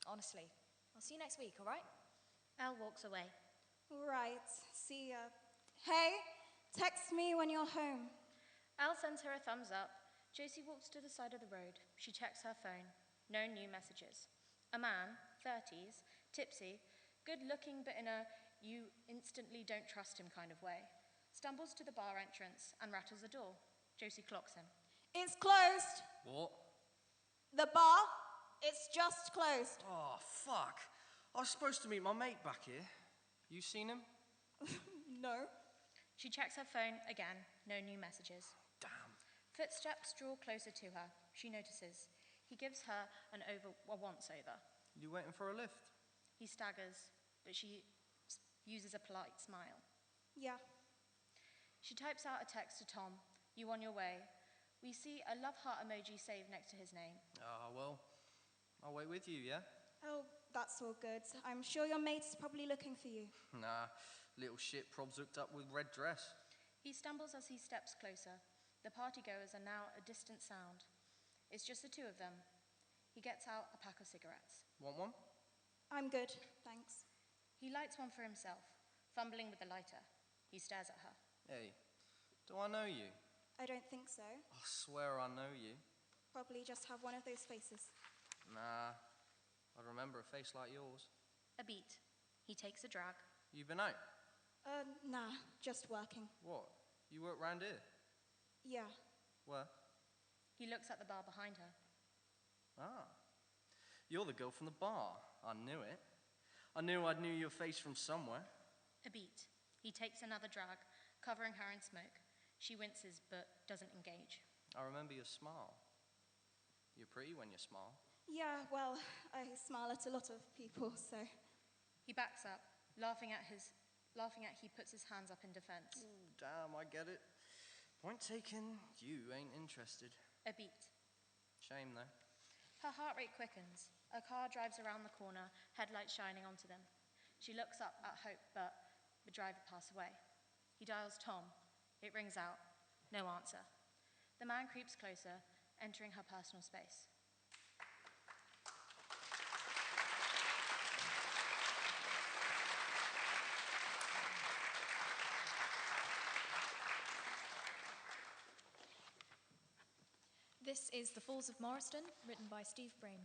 honestly. I'll see you next week, all right? Elle walks away. Right, see ya. Hey, text me when you're home. Elle sends her a thumbs up. Josie walks to the side of the road. She checks her phone. No new messages. A man, 30s, tipsy, good-looking but in a you instantly don't trust him kind of way, stumbles to the bar entrance and rattles the door. Josie clocks him. It's closed. What? The bar, it's just closed. Oh, fuck. I was supposed to meet my mate back here. You seen him? No. She checks her phone again. No new messages. Damn. Footsteps draw closer to her. She notices. He gives her a once-over. You waiting for a lift? He staggers, but she uses a polite smile. Yeah. She types out a text to Tom. You on your way. We see a love heart emoji saved next to his name. Ah, well, I'll wait with you, yeah? Oh, that's all good. I'm sure your mate's probably looking for you. Nah, little shit prob's hooked up with red dress. He stumbles as he steps closer. The partygoers are now a distant sound. It's just the two of them. He gets out a pack of cigarettes. Want one? I'm good, thanks. He lights one for himself, fumbling with the lighter. He stares at her. Hey, do I know you? I don't think so. I swear I know you. Probably just have one of those faces. Nah, I'd remember a face like yours. A beat. He takes a drag. You been out? Nah, just working. What? You work round here? Yeah. Where? He looks at the bar behind her. Ah, you're the girl from the bar. I knew it. I knew I'd knew your face from somewhere. A beat. He takes another drag, covering her in smoke. She winces, but doesn't engage. I remember your smile. You're pretty when you smile. Yeah, well, I smile at a lot of people, so. He backs up, laughing at he puts his hands up in defense. Damn, I get it. Point taken, you ain't interested. A beat. Shame, though. Her heart rate quickens. A car drives around the corner, headlights shining onto them. She looks up at Hope, but the driver passed away. He dials Tom. It rings out. No answer. The man creeps closer, entering her personal space. This is The Falls of Morriston, written by Steve Brain.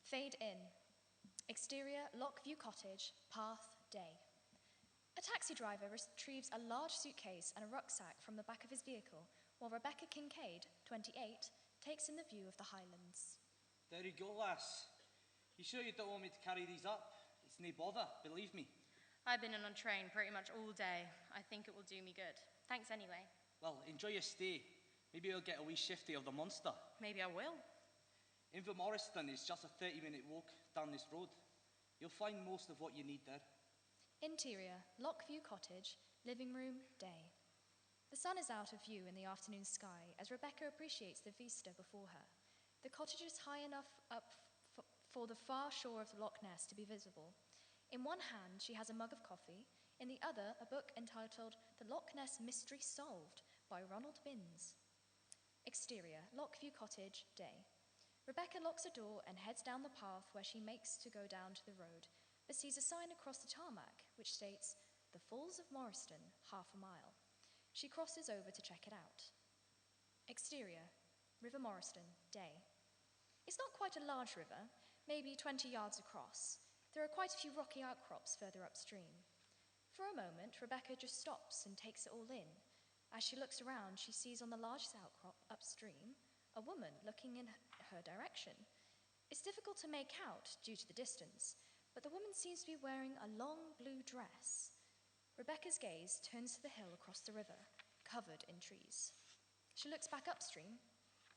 Fade in. Exterior, Lockview Cottage, path, day. A taxi driver retrieves a large suitcase and a rucksack from the back of his vehicle, while Rebecca Kincaid, 28, takes in the view of the Highlands. There you go, lass. You sure you don't want me to carry these up? It's no bother, believe me. I've been on a train pretty much all day. I think it will do me good. Thanks anyway. Well, enjoy your stay. Maybe you'll get a wee shifty of the monster. Maybe I will. Invermorriston is just a 30-minute walk down this road. You'll find most of what you need there. Interior, Lockview Cottage, living room, day. The sun is out of view in the afternoon sky as Rebecca appreciates the vista before her. The cottage is high enough up for the far shore of the Loch Ness to be visible. In one hand, she has a mug of coffee. In the other, a book entitled The Loch Ness Mystery Solved by Ronald Binns. Exterior, Lockview Cottage, day. Rebecca locks a door and heads down the path where she makes to go down to the road, but sees a sign across the tarmac which states, The Falls of Morriston, half a mile. She crosses over to check it out. Exterior, River Morriston, day. It's not quite a large river, maybe 20 yards across. There are quite a few rocky outcrops further upstream. For a moment, Rebecca just stops and takes it all in. As she looks around, she sees on the largest outcrop upstream a woman looking in her direction. It's difficult to make out due to the distance, but the woman seems to be wearing a long blue dress. Rebecca's gaze turns to the hill across the river, covered in trees. She looks back upstream,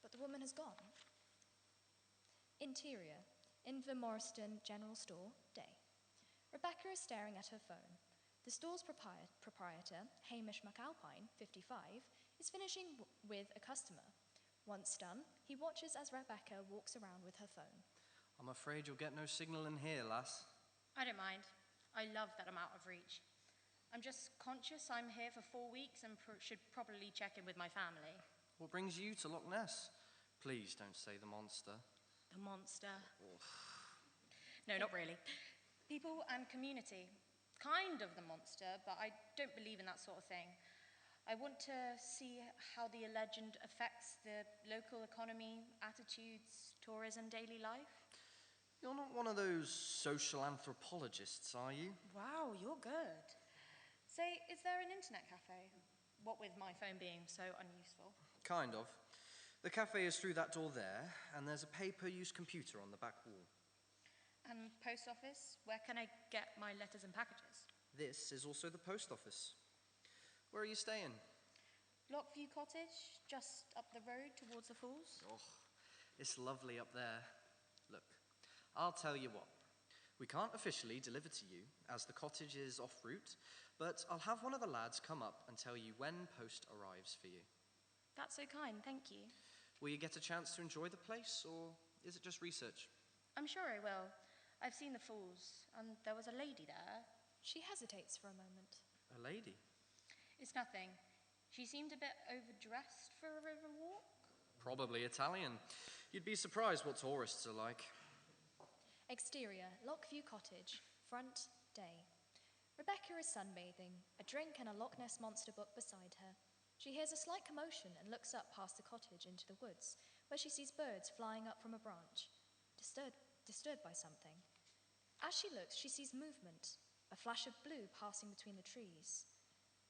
but the woman has gone. Interior, Invermorriston General Store, day. Rebecca is staring at her phone. The store's proprietor, Hamish McAlpine, 55, is finishing with a customer. Once done, he watches as Rebecca walks around with her phone. I'm afraid you'll get no signal in here, lass. I don't mind. I love that I'm out of reach. I'm just conscious I'm here for 4 weeks and should probably check in with my family. What brings you to Loch Ness? Please don't say the monster. The monster. No, not really. People and community. Kind of the monster, but I don't believe in that sort of thing. I want to see how the legend affects the local economy, attitudes, tourism, daily life. You're not one of those social anthropologists, are you? Wow, you're good. Say, is there an internet cafe? What with my phone being so unuseful. Kind of. The cafe is through that door there, and there's a pay-per-use computer on the back wall. And post office? Where can I get my letters and packages? This is also the post office. Where are you staying? Lockview Cottage, just up the road towards the falls. Oh, it's lovely up there. Look, I'll tell you what. We can't officially deliver to you, as the cottage is en route, but I'll have one of the lads come up and tell you when post arrives for you. That's so kind, thank you. Will you get a chance to enjoy the place, or is it just research? I'm sure I will. I've seen the falls, and there was a lady there. She hesitates for a moment. A lady? It's nothing. She seemed a bit overdressed for a river walk. Probably Italian. You'd be surprised what tourists are like. Exterior, Lockview Cottage, front, day. Rebecca is sunbathing, a drink and a Loch Ness Monster book beside her. She hears a slight commotion and looks up past the cottage into the woods, where she sees birds flying up from a branch, disturbed by something. As she looks, she sees movement, a flash of blue passing between the trees.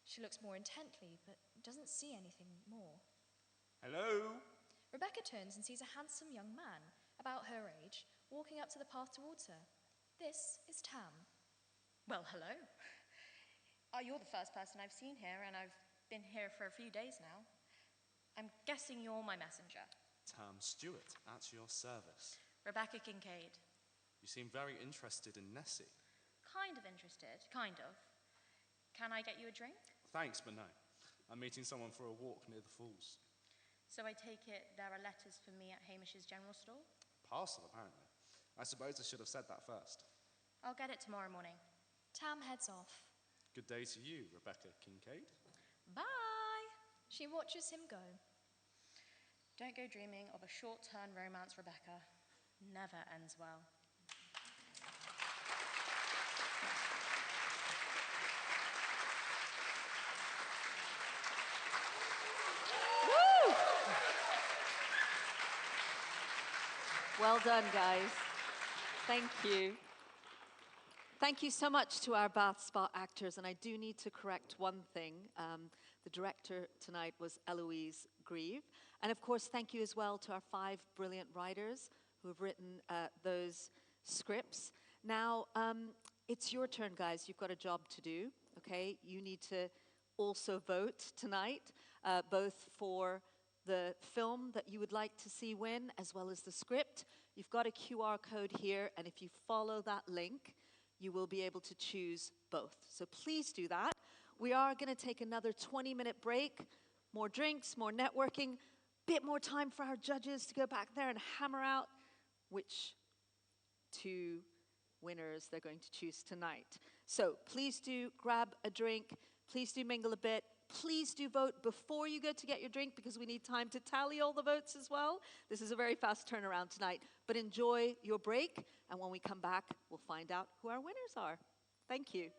She looks more intently, but doesn't see anything more. Hello? Rebecca turns and sees a handsome young man, about her age, walking up to the path towards her. This is Tam. Well, hello. You're the first person I've seen here, and I've been here for a few days now. I'm guessing you're my messenger. Tam Stewart, at your service. Rebecca Kincaid. You seem very interested in Nessie. Kind of interested, kind of. Can I get you a drink? Thanks, but no. I'm meeting someone for a walk near the falls. So I take it there are letters for me at Hamish's general store? Parcel, apparently. I suppose I should have said that first. I'll get it tomorrow morning. Tam heads off. Good day to you, Rebecca Kincaid. Bye! She watches him go. Don't go dreaming of a short-term romance, Rebecca. Never ends well. Well done, guys. Thank you. Thank you so much to our Bath Spa actors, and I do need to correct one thing. The director tonight was Eloise Grieve. And of course, thank you as well to our 5 brilliant writers who have written those scripts. Now, it's your turn, guys. You've got a job to do, okay? You need to also vote tonight, both for the film that you would like to see win, as well as the script. You've got a QR code here, and if you follow that link, you will be able to choose both. So please do that. We are going to take another 20-minute break, more drinks, more networking, bit more time for our judges to go back there and hammer out which 2 winners they're going to choose tonight. So please do grab a drink. Please do mingle a bit. Please do vote before you go to get your drink because we need time to tally all the votes as well. This is a very fast turnaround tonight. But enjoy your break, and when we come back, we'll find out who our winners are. Thank you.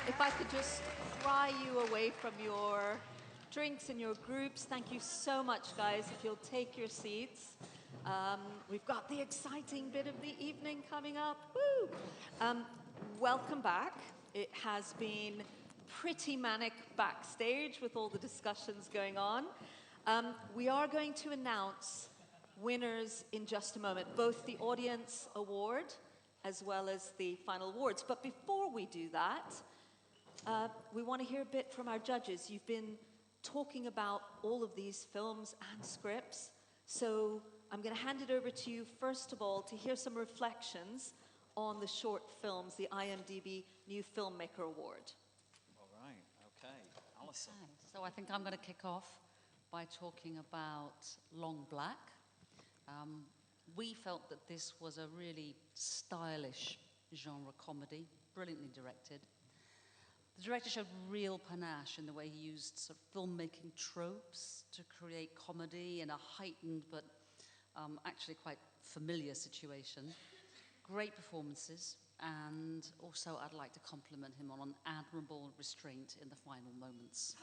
If I could just pry you away from your drinks and your groups, thank you so much, guys. If you'll take your seats. We've got the exciting bit of the evening coming up. Woo! Welcome back. It has been pretty manic backstage with all the discussions going on. We are going to announce winners in just a moment, both the audience award as well as the final awards. But before we do that, we want to hear a bit from our judges. You've been talking about all of these films and scripts, so I'm going to hand it over to you, first of all, to hear some reflections on the short films, the IMDb New Filmmaker Award. All right, okay. Alison. Okay. So I think I'm going to kick off by talking about Long Black. We felt that this was a really stylish genre comedy, brilliantly directed. The director showed real panache in the way he used sort of filmmaking tropes to create comedy in a heightened but actually quite familiar situation. Great performances, and also I'd like to compliment him on an admirable restraint in the final moments.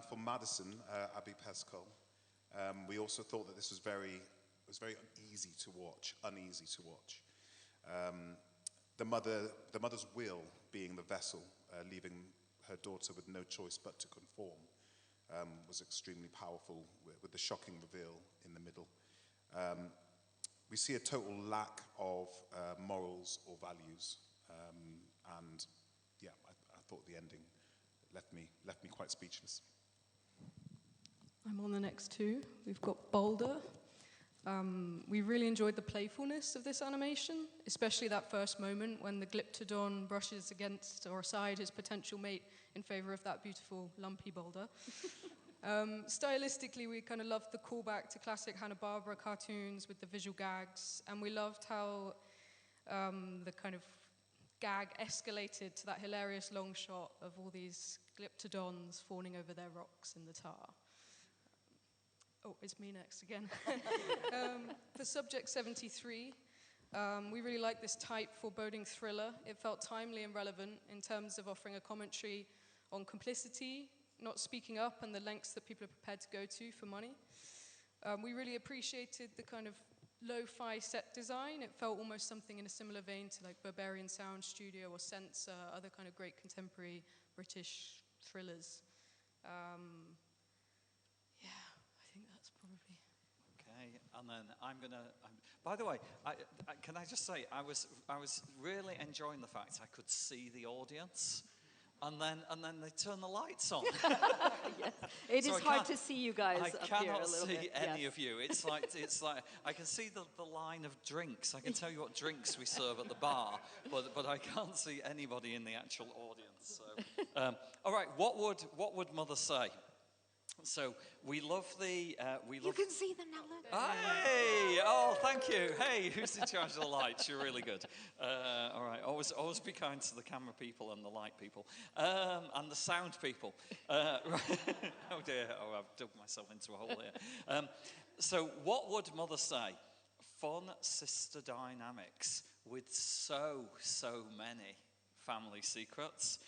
For Madison, Abby Pascal, we also thought that this was very uneasy to watch. The mother's will being the vessel, leaving her daughter with no choice but to conform, was extremely powerful with the shocking reveal in the middle. We see a total lack of morals or values, and yeah, I thought the ending left me quite speechless. I'm on the next two. We've got Boulder. We really enjoyed the playfulness of this animation, especially that first moment when the Glyptodon brushes against or aside his potential mate in favor of that beautiful lumpy boulder. Stylistically, we kind of loved the callback to classic Hanna-Barbera cartoons with the visual gags, and we loved how the kind of gag escalated to that hilarious long shot of all these Glyptodons fawning over their rocks in the tar. Oh, it's me next again. For Subject 73, we really liked this tight, foreboding thriller. It felt timely and relevant in terms of offering a commentary on complicity, not speaking up, and the lengths that people are prepared to go to for money. We really appreciated the kind of lo-fi set design. It felt almost something in a similar vein to like Berberian Sound Studio or Censor, other kind of great contemporary British thrillers. Okay, and then I'm gonna. By the way, can I just say I was really enjoying the fact I could see the audience, and then they turn the lights on. Yes. It is hard to see you guys up here a I cannot little see bit. any Yes. of you. It's like I can see the line of drinks. I can tell you what drinks we serve at the bar, but I can't see anybody in the actual audience. So, all right, what would Mother say? So we love the. You can see them now, look. Hey! Oh, thank you. Hey, who's in charge of the lights? You're really good. All right, always be kind to the camera people and the light people and the sound people. Right. Oh dear! Oh, I've dug myself into a hole here. So, what would Mother say? Fun sister dynamics with so many family secrets.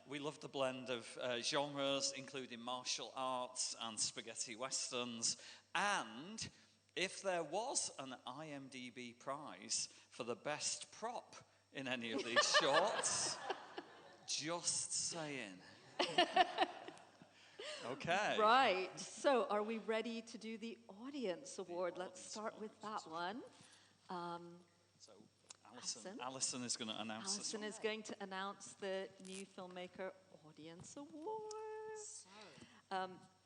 We love the blend of genres, including martial arts and spaghetti westerns. And if there was an IMDb prize for the best prop in any of these shorts, just saying. Okay. Right. So, are we ready to do the audience award? Let's start with that one. Alison is going to announce this one. Alison is going to announce the New Filmmaker Audience Award.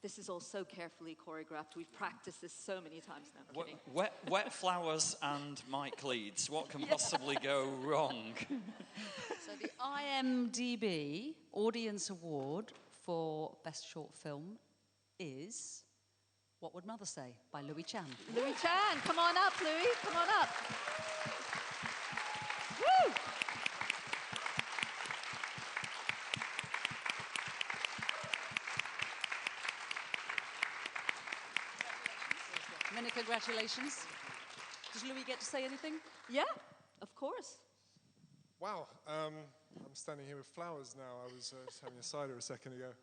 This is all so carefully choreographed. We've practiced this so many times now. I'm kidding. Wet Flowers and Mike Leeds. What can possibly go wrong? So the IMDb Audience Award for Best Short Film is What Would Mother Say? By Louis Chan. Louis Chan, come on up, Louis. Come on up. Woo! Many congratulations. Does Louis get to say anything? Yeah, of course. Wow, I'm standing here with flowers now. I was just having a cider a second ago.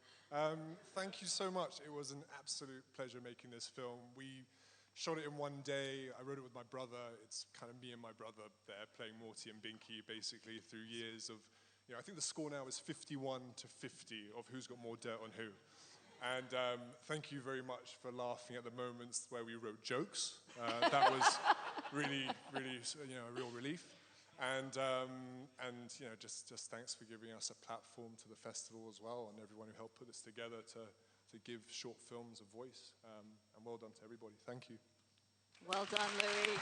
Thank you so much. It was an absolute pleasure making this film. We shot it in one day. I wrote it with my brother. It's kind of me and my brother there playing Morty and Binky basically through years of, I think the score now is 51 to 50 of who's got more dirt on who. And thank you very much for laughing at the moments where we wrote jokes. That was really, really, a real relief. And just thanks for giving us a platform to the festival as well, and everyone who helped put this together to give short films a voice. And well done to everybody. Thank you. Well done, Louis.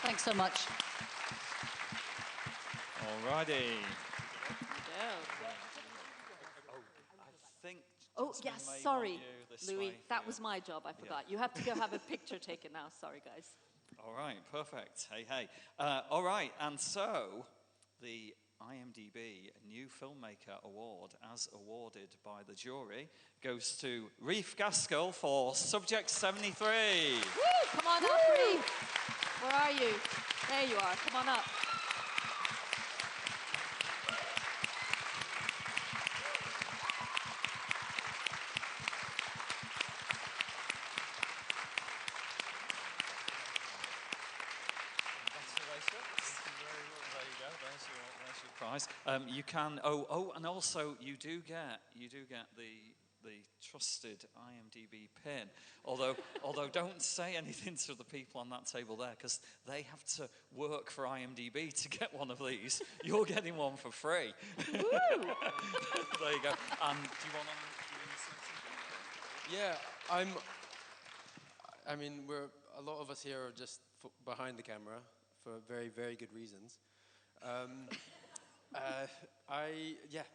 Thanks so much. Alrighty. I think. Oh, Jasmine yes, may sorry, want you this Louis. way. That was my job. I forgot. You have to go have a picture taken now. Sorry, guys. All right, perfect. Hey, hey. All right, and so the IMDb New Filmmaker Award, as awarded by the jury, goes to Reef Gaskell for Subject 73. Woo! Come on up, Reef. Where are you? There you are. Come on up. Prize. You can. And also you do get the trusted IMDb pin. Although don't say anything to the people on that table there, because they have to work for IMDb to get one of these. You're getting one for free. Woo! There you go. And do you want to Yeah, I mean, a lot of us here are just behind the camera for very, very good reasons.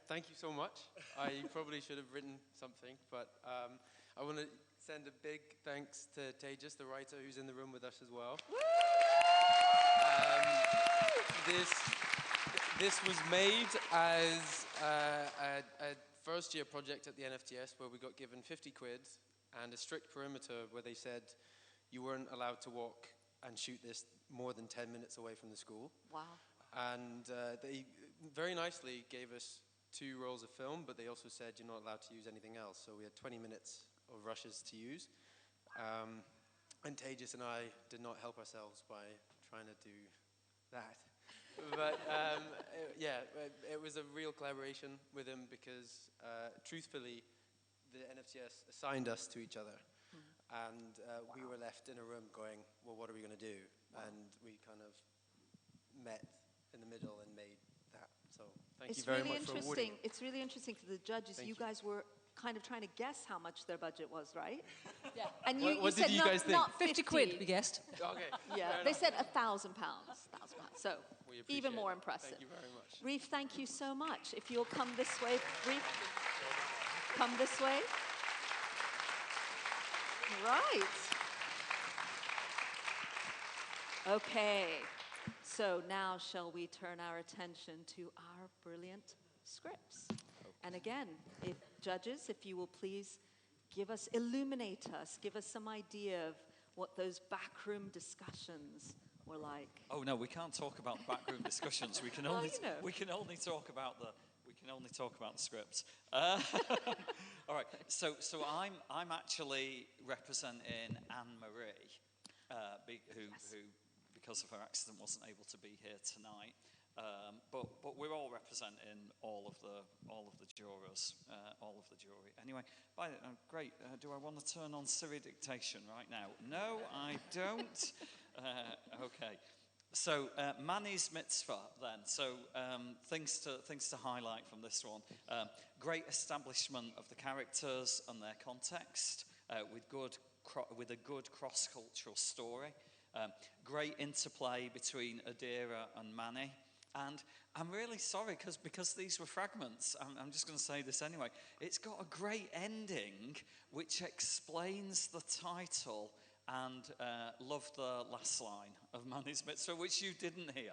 Thank you so much. I probably should have written something, but I want to send a big thanks to Tejas, the writer, who's in the room with us as well. This was made as a first-year project at the NFTS where we got given 50 quid and a strict perimeter where they said you weren't allowed to walk and shoot this more than 10 minutes away from the school. Wow. And they very nicely gave us 2 rolls of film, but they also said you're not allowed to use anything else. So we had 20 minutes of rushes to use. And Tejas and I did not help ourselves by trying to do that. But it was a real collaboration with him because, truthfully, the NFTS assigned us to each other. And we were left in a room going, well, what are we going to do? Wow. And we kind of met in the middle and made that. So thank you very much for awarding. It's really interesting to the judges. You guys were kind of trying to guess how much their budget was, right? Yeah. And you what said did you guys think? Not 50 quid, we guessed. Okay. Yeah, they said £1,000. So even more impressive. Thank you very much. Reef, thank you so much. If you'll come this way, Reef, come this way. Right. Okay. So now shall we turn our attention to our brilliant scripts? And again, if judges, if you will please illuminate us, give us some idea of what those backroom discussions were like. Oh no, we can't talk about the backroom discussions. We can only talk about the scripts. All right. So I'm actually representing Anne-Marie, who because of her accident wasn't able to be here tonight. But we're all representing all of the jurors, all of the jury. Anyway, great. Do I want to turn on Siri dictation right now? No, I don't. Okay. So Mani's mitzvah then. So things to highlight from this one. Great establishment of the characters and their context with a good cross-cultural story. Great interplay between Adira and Mani. And I'm really sorry because these were fragments. I'm just going to say this anyway. It's got a great ending which explains the title and love the last line of Mani's Mitzvah, which you didn't hear.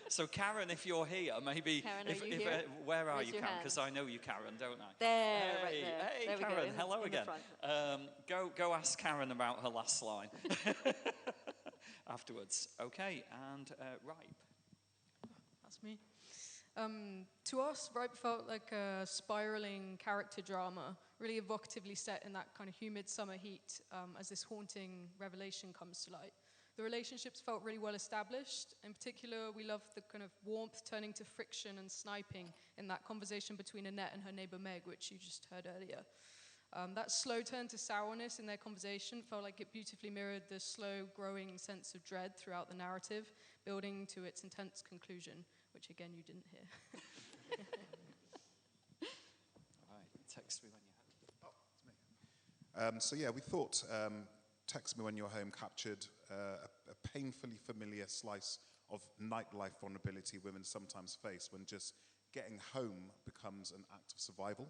So Karen, if you're here, maybe... Karen, where are you, Karen? Because I know you, Karen, don't I? There, right there. Hey, there Karen, hello again. Go ask Karen about her last line. afterwards. Okay, and Ripe. That's me. To us, Ripe felt like a spiraling character drama, really evocatively set in that kind of humid summer heat as this haunting revelation comes to light. The relationships felt really well established. In particular, we loved the kind of warmth turning to friction and sniping in that conversation between Annette and her neighbor Meg, which you just heard earlier. That slow turn to sourness in their conversation felt like it beautifully mirrored the slow growing sense of dread throughout the narrative, building to its intense conclusion, which again you didn't hear. All right, text me when you're home. Oh, it's me. So yeah, we thought Text Me When You're Home captured a painfully familiar slice of nightlife vulnerability women sometimes face when just getting home becomes an act of survival.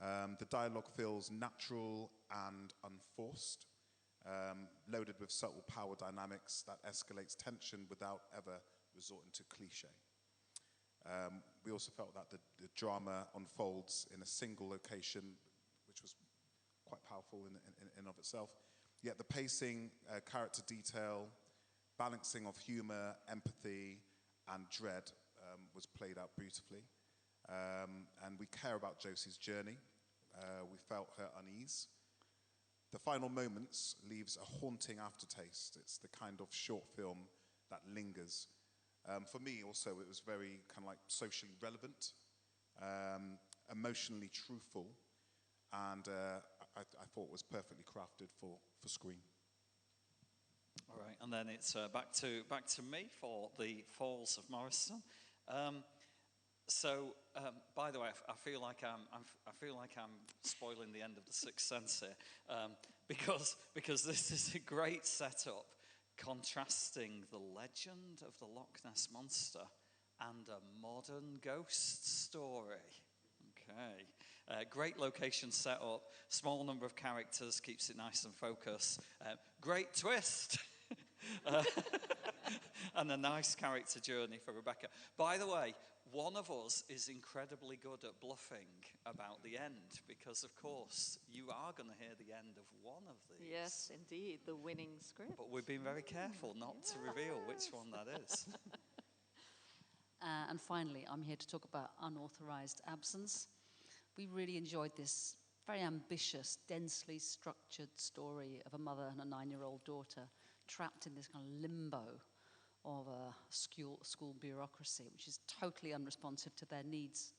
The dialogue feels natural and unforced, loaded with subtle power dynamics that escalates tension without ever resorting to cliche. We also felt that the drama unfolds in a single location, which was quite powerful in of itself. Yet the pacing, character detail, balancing of humor, empathy, and dread was played out beautifully. And we care about Josie's journey. We felt her unease. The final moments leaves a haunting aftertaste. It's the kind of short film that lingers. For me also, it was very kind of like socially relevant, emotionally truthful, and I thought was perfectly crafted for screen. All right, and then it's back to me for the Falls of Morrison. By the way, I feel like I'm spoiling the end of The Sixth Sense here, because this is a great setup, contrasting the legend of the Loch Ness Monster and a modern ghost story. Okay, great location setup, small number of characters, keeps it nice and focused. Great twist. And a nice character journey for Rebecca. By the way, one of us is incredibly good at bluffing about the end, because of course you are going to hear the end of one of these. Yes, indeed, the winning script. But we've been very careful not to reveal which one that is. And finally, I'm here to talk about Unauthorized Absence. We really enjoyed this very ambitious, densely structured story of a mother and a 9-year-old daughter trapped in this kind of limbo of a school bureaucracy, which is totally unresponsive to their needs.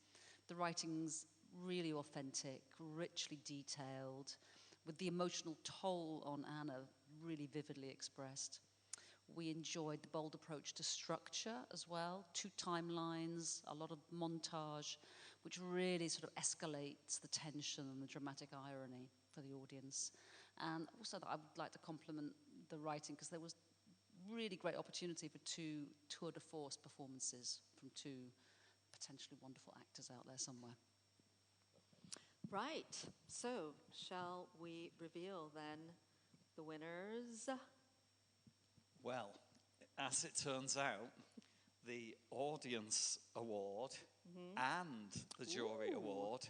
The writing's really authentic, richly detailed, with the emotional toll on Anna really vividly expressed. We enjoyed the bold approach to structure as well, 2 timelines, a lot of montage, which really sort of escalates the tension and the dramatic irony for the audience. And also I would like to compliment the writing, because there was really great opportunity for 2 tour de force performances from 2 potentially wonderful actors out there somewhere. Right, so shall we reveal then the winners? Well, as it turns out, the audience award and the jury award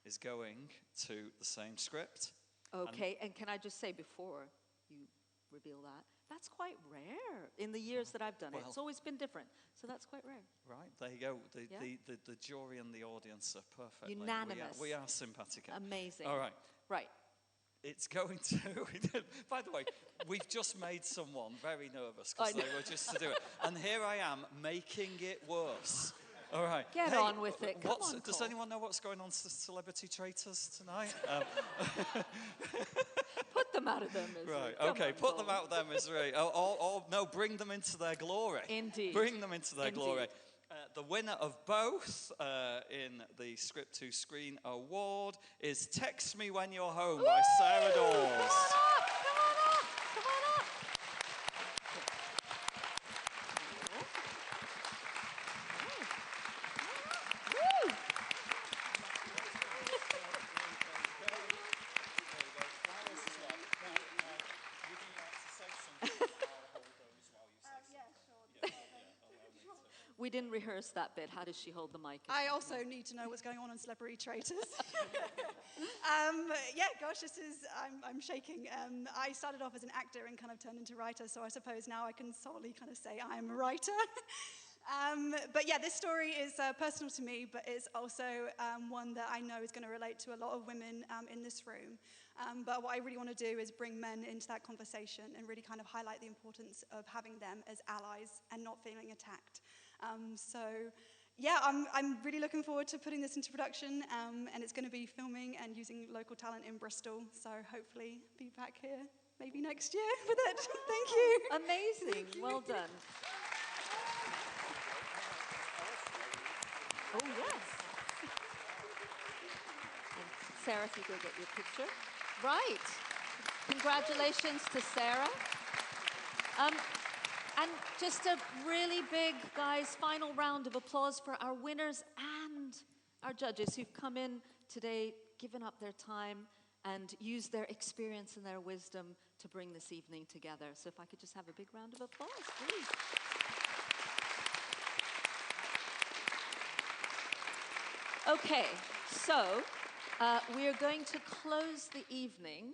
is going to the same script. Okay, and can I just say before you reveal that, that's quite rare in the years that I've done it. It's always been different, so that's quite rare. Right, there you go. The jury and the audience are perfect. Unanimous. We are simpatico. Amazing. All right. Right. It's going to... By the way, we've just made someone very nervous because they were just to do it. And here I am making it worse. All right. Get on with it. Come on, does anyone know what's going on to Celebrity Traitors tonight? Put them out of their misery. Right, Come okay, on, put them Paul. out of their misery. No, bring them into their glory. Indeed. Bring them into their Indeed. glory. The winner of both in the Script to Screen Award is Text Me When You're Home by Sarah Dawes. We didn't rehearse that bit. How does she hold the mic? I also need to know what's going on Celebrity Traitors. Yeah, gosh, I'm shaking. I started off as an actor and kind of turned into writer, so I suppose now I can solely kind of say I'm a writer. But yeah, this story is personal to me, but it's also one that I know is going to relate to a lot of women in this room. But what I really want to do is bring men into that conversation and really kind of highlight the importance of having them as allies and not feeling attacked. So yeah, I'm really looking forward to putting this into production, and it's going to be filming and using local talent in Bristol. So hopefully be back here maybe next year with it. Thank you. Amazing. Thank you. Well done. Oh, yes. And Sarah, if you go get your picture. Right. Congratulations to Sarah. And just a really big, guys, final round of applause for our winners and our judges who've come in today, given up their time, and used their experience and their wisdom to bring this evening together. So if I could just have a big round of applause, please. Okay, so we are going to close the evening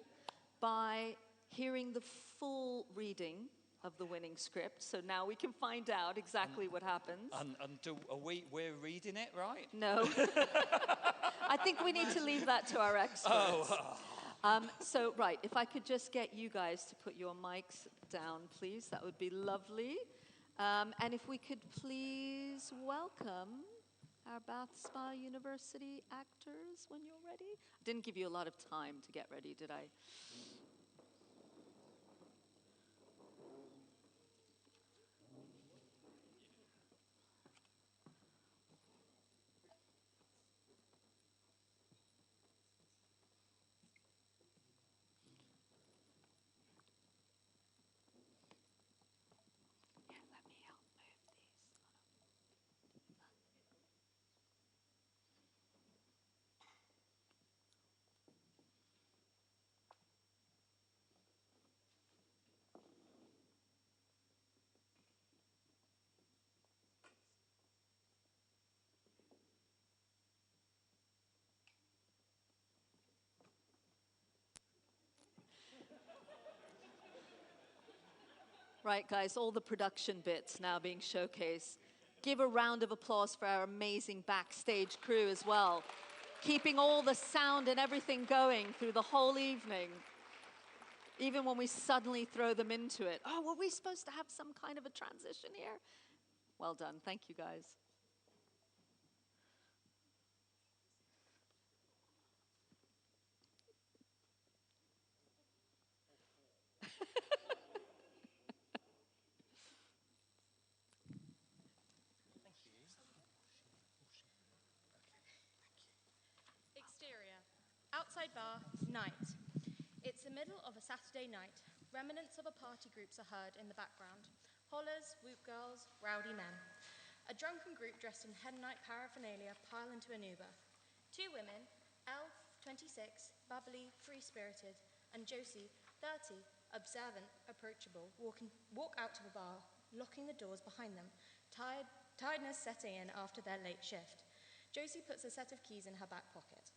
by hearing the full reading of the winning script. So now we can find out exactly what happens. And we're reading it, right? No. I think we need to leave that to our experts. Oh. So, right, if I could just get you guys to put your mics down, please, that would be lovely. And if we could please welcome our Bath Spa University actors when you're ready. I didn't give you a lot of time to get ready, did I? Right, guys, all the production bits now being showcased. Give a round of applause for our amazing backstage crew as well, keeping all the sound and everything going through the whole evening, even when we suddenly throw them into it. Oh, were we supposed to have some kind of a transition here? Well done. Thank you, guys. Exterior. Outside bar, night. It's the middle of a Saturday night. Remnants of a party groups are heard in the background. Hollers, whoop girls, rowdy men. A drunken group dressed in hen night paraphernalia pile into an Uber. Two women, Elle, 26, bubbly, free-spirited, and Josie, 30, observant, approachable, walk out to the bar, locking the doors behind them, tiredness setting in after their late shift. Josie puts a set of keys in her back pocket.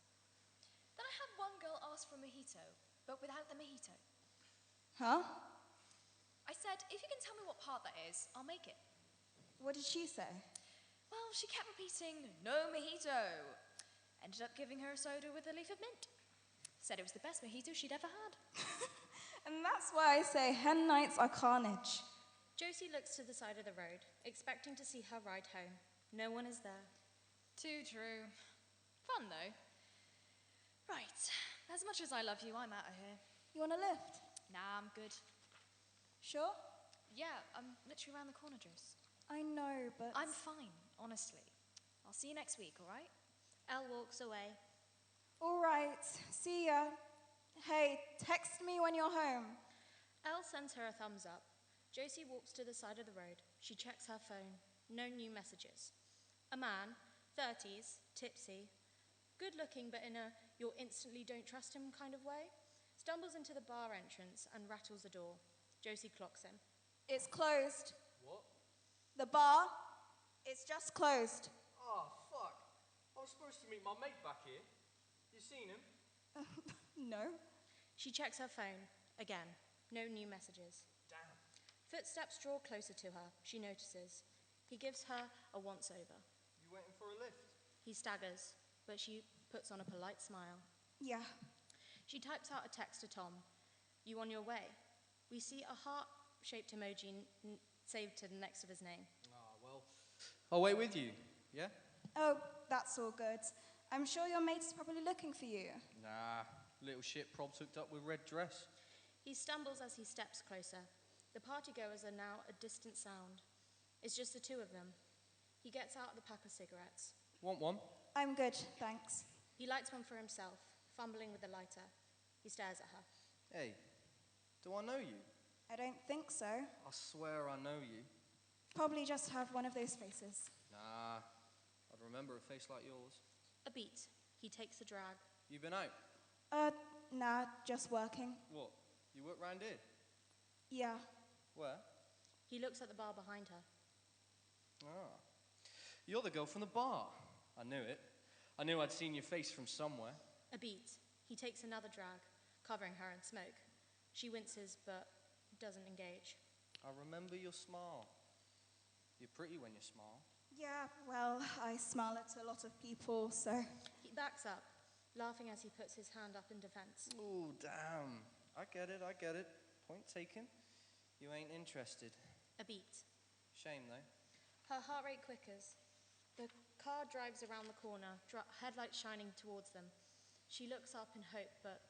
Then I had one girl ask for a mojito, but without the mojito. Huh? I said, if you can tell me what part that is, I'll make it. What did she say? Well, she kept repeating, no mojito. Ended up giving her a soda with a leaf of mint. Said it was the best mojito she'd ever had. And that's why I say hen nights are carnage. Josie looks to the side of the road, expecting to see her ride home. No one is there. Too true. Fun, though. Right. As much as I love you, I'm out of here. You want a lift? Nah, I'm good. Sure? Yeah, I'm literally around the corner, Josie. I know, but... I'm fine, honestly. I'll see you next week, all right? Elle walks away. All right. See ya. Hey, text me when you're home. Elle sends her a thumbs up. Josie walks to the side of the road. She checks her phone. No new messages. A man, 30s, tipsy, good-looking but in a you'll instantly don't trust him kind of way, stumbles into the bar entrance and rattles the door. Josie clocks him. It's closed. What? The bar? It's just closed. Oh, fuck. I was supposed to meet my mate back here. You seen him? No. She checks her phone. Again, no new messages. Damn. Footsteps draw closer to her. She notices. He gives her a once-over. You waiting for a lift? He staggers, but she puts on a polite smile. Yeah. She types out a text to Tom. You on your way? We see a heart-shaped emoji saved to the next of his name. Ah, well, I'll wait with you, yeah? Oh, that's all good. I'm sure your mate is probably looking for you. Nah, little shit prob's hooked up with red dress. He stumbles as he steps closer. The partygoers are now a distant sound. It's just the two of them. He gets out the pack of cigarettes. Want one? I'm good, thanks. He lights one for himself, fumbling with the lighter. He stares at her. Hey, do I know you? I don't think so. I swear I know you. Probably just have one of those faces. Nah, I'd remember a face like yours. A beat. He takes a drag. You been out? Nah, just working. What? You work round here? Yeah. Where? He looks at the bar behind her. Ah. You're the girl from the bar. I knew it. I knew I'd seen your face from somewhere. A beat. He takes another drag, covering her in smoke. She winces, but doesn't engage. I remember your smile. You're pretty when you smile. Yeah, well, I smile at a lot of people, so... He backs up, laughing as he puts his hand up in defense. Ooh, damn. I get it. Point taken. You ain't interested. A beat. Shame, though. Her heart rate quickers. The car drives around the corner, headlights shining towards them. She looks up in hope, but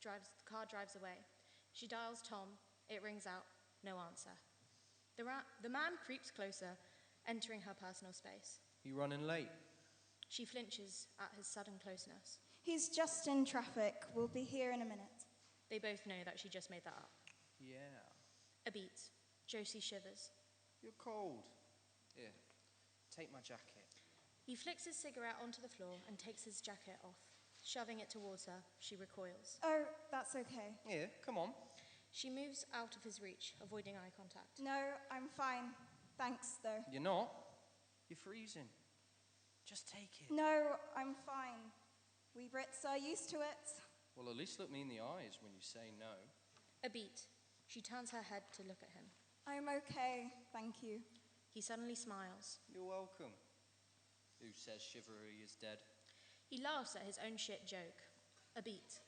the car drives away. She dials Tom. It rings out. No answer. The man creeps closer, entering her personal space. You running late? She flinches at his sudden closeness. He's just in traffic. We'll be here in a minute. They both know that she just made that up. Yeah. A beat. Josie shivers. You're cold. Here, take my jacket. He flicks his cigarette onto the floor and takes his jacket off. Shoving it towards her, she recoils. Oh, that's okay. Here, come on. She moves out of his reach, avoiding eye contact. No, I'm fine. Thanks, though. You're not? You're freezing. Just take it. No, I'm fine. We Brits are used to it. Well, at least look me in the eyes when you say no. A beat. She turns her head to look at him. I'm okay, thank you. He suddenly smiles. You're welcome. Who says chivalry is dead? He laughs at his own shit joke. A beat.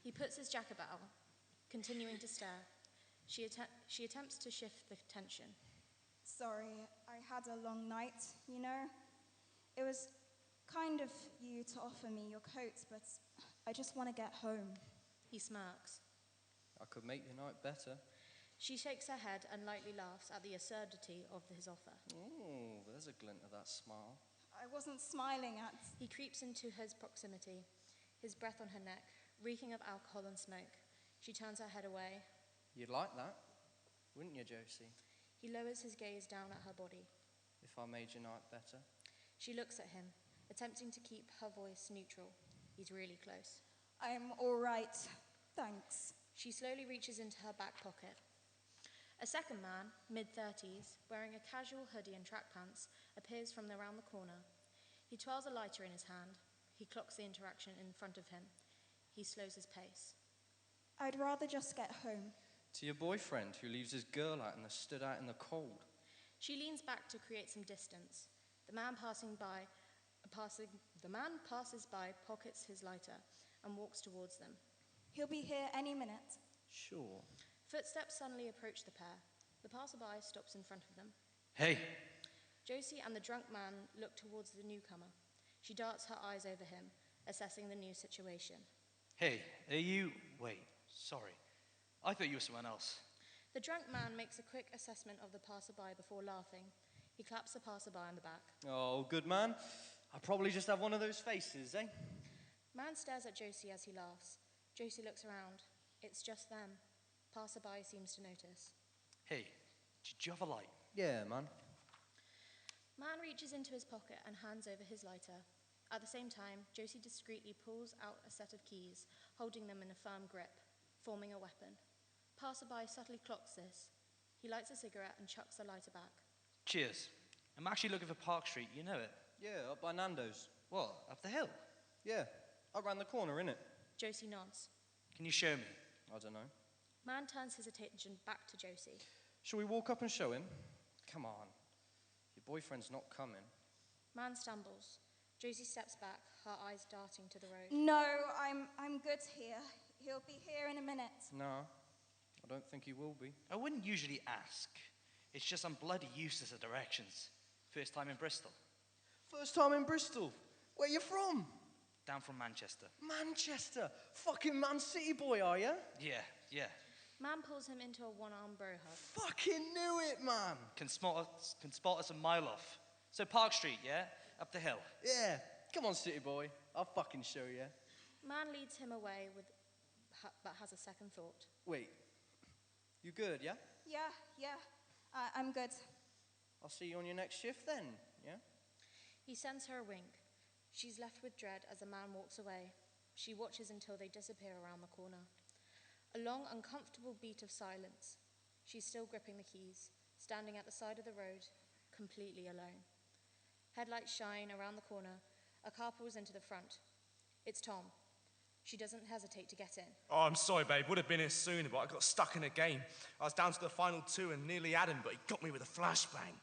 He puts his jacket about, continuing to stare. She attempts to shift the tension. Sorry, I had a long night, you know? It was kind of you to offer me your coats, but I just want to get home. He smirks. I could make your night better. She shakes her head and lightly laughs at the absurdity of his offer. Oh, there's a glint of that smile. I wasn't smiling at... He creeps into his proximity, his breath on her neck, reeking of alcohol and smoke. She turns her head away. You'd like that, wouldn't you, Josie? He lowers his gaze down at her body. If I made your night better? She looks at him, attempting to keep her voice neutral. He's really close. I'm all right, thanks. She slowly reaches into her back pocket. A second man, mid-30s, wearing a casual hoodie and track pants, appears from around the corner. He twirls a lighter in his hand. He clocks the interaction in front of him. He slows his pace. I'd rather just get home. To your boyfriend who leaves his girl out and has stood out in the cold. She leans back to create some distance. The man passes by, pockets his lighter, and walks towards them. He'll be here any minute. Sure. Footsteps suddenly approach the pair. The passerby stops in front of them. Hey! Josie and the drunk man look towards the newcomer. She darts her eyes over him, assessing the new situation. Hey, are you... Wait, sorry. I thought you were someone else. The drunk man makes a quick assessment of the passerby before laughing. He claps the passerby on the back. Oh, good man. I probably just have one of those faces, eh? Man stares at Josie as he laughs. Josie looks around. It's just them. Passerby seems to notice. Hey, did you have a light? Yeah, man. Man reaches into his pocket and hands over his lighter. At the same time, Josie discreetly pulls out a set of keys, holding them in a firm grip, forming a weapon. Passerby subtly clocks this. He lights a cigarette and chucks the lighter back. Cheers. I'm actually looking for Park Street, you know it? Yeah, up by Nando's. What, up the hill? Yeah, up round the corner, innit? Josie nods. Can you show me? I don't know. Man turns his attention back to Josie. Shall we walk up and show him? Come on. Your boyfriend's not coming. Man stumbles. Josie steps back, her eyes darting to the road. No, I'm good here. He'll be here in a minute. No, I don't think he will be. I wouldn't usually ask. It's just I'm bloody useless at directions. First time in Bristol. First time in Bristol? Where you from? Down from Manchester. Manchester? Fucking Man City boy, are you? Yeah. Man pulls him into a one-arm bro hug. Fucking knew it, man. Can spot us a mile off. So Park Street, yeah? Up the hill. Yeah. Come on, City boy. I'll fucking show you. Man leads him away but has a second thought. Wait. You good, yeah? Yeah. I'm good. I'll see you on your next shift then, yeah? He sends her a wink. She's left with dread as the man walks away. She watches until they disappear around the corner. A long, uncomfortable beat of silence. She's still gripping the keys, standing at the side of the road, completely alone. Headlights shine around the corner. A car pulls into the front. It's Tom. She doesn't hesitate to get in. Oh, I'm sorry, babe. Would have been here sooner, but I got stuck in a game. I was down to the final 2 and nearly had him, but he got me with a flashbang.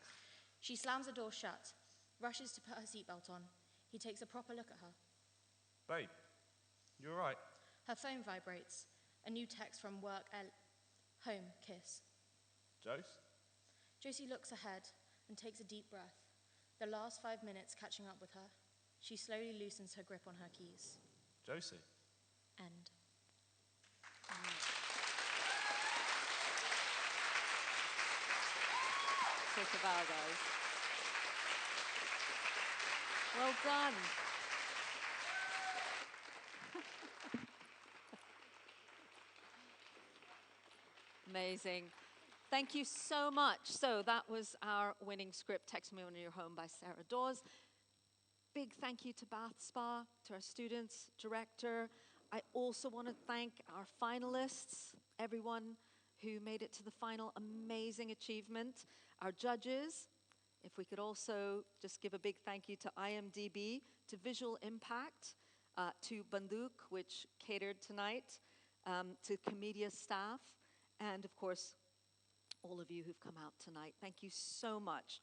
She slams the door shut, rushes to put her seatbelt on. He takes a proper look at her. Babe, you all right? Her phone vibrates. A new text from work. Home, kiss. Jose? Josie looks ahead and takes a deep breath. The last 5 minutes catching up with her. She slowly loosens her grip on her keys. Josie? End. Take a bow, guys. Well done. Amazing. Thank you so much. So that was our winning script, Text Me When You're Home by Sarah Dawes. Big thank you to Bath Spa, to our students, director. I also want to thank our finalists, everyone who made it to the final. Amazing achievement. Our judges, if we could also just give a big thank you to IMDb, to Visual Impact, to Banduk, which catered tonight, to Comedia staff, and of course, all of you who've come out tonight. Thank you so much.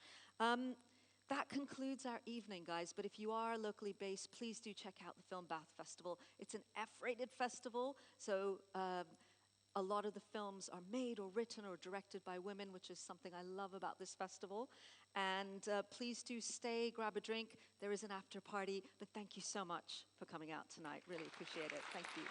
That concludes our evening, guys, but if you are locally based, please do check out the Film Bath Festival. It's an F-rated festival, so a lot of the films are made or written or directed by women, which is something I love about this festival. And please do stay, grab a drink. There is an after party, but thank you so much for coming out tonight. Really appreciate it. Thank you.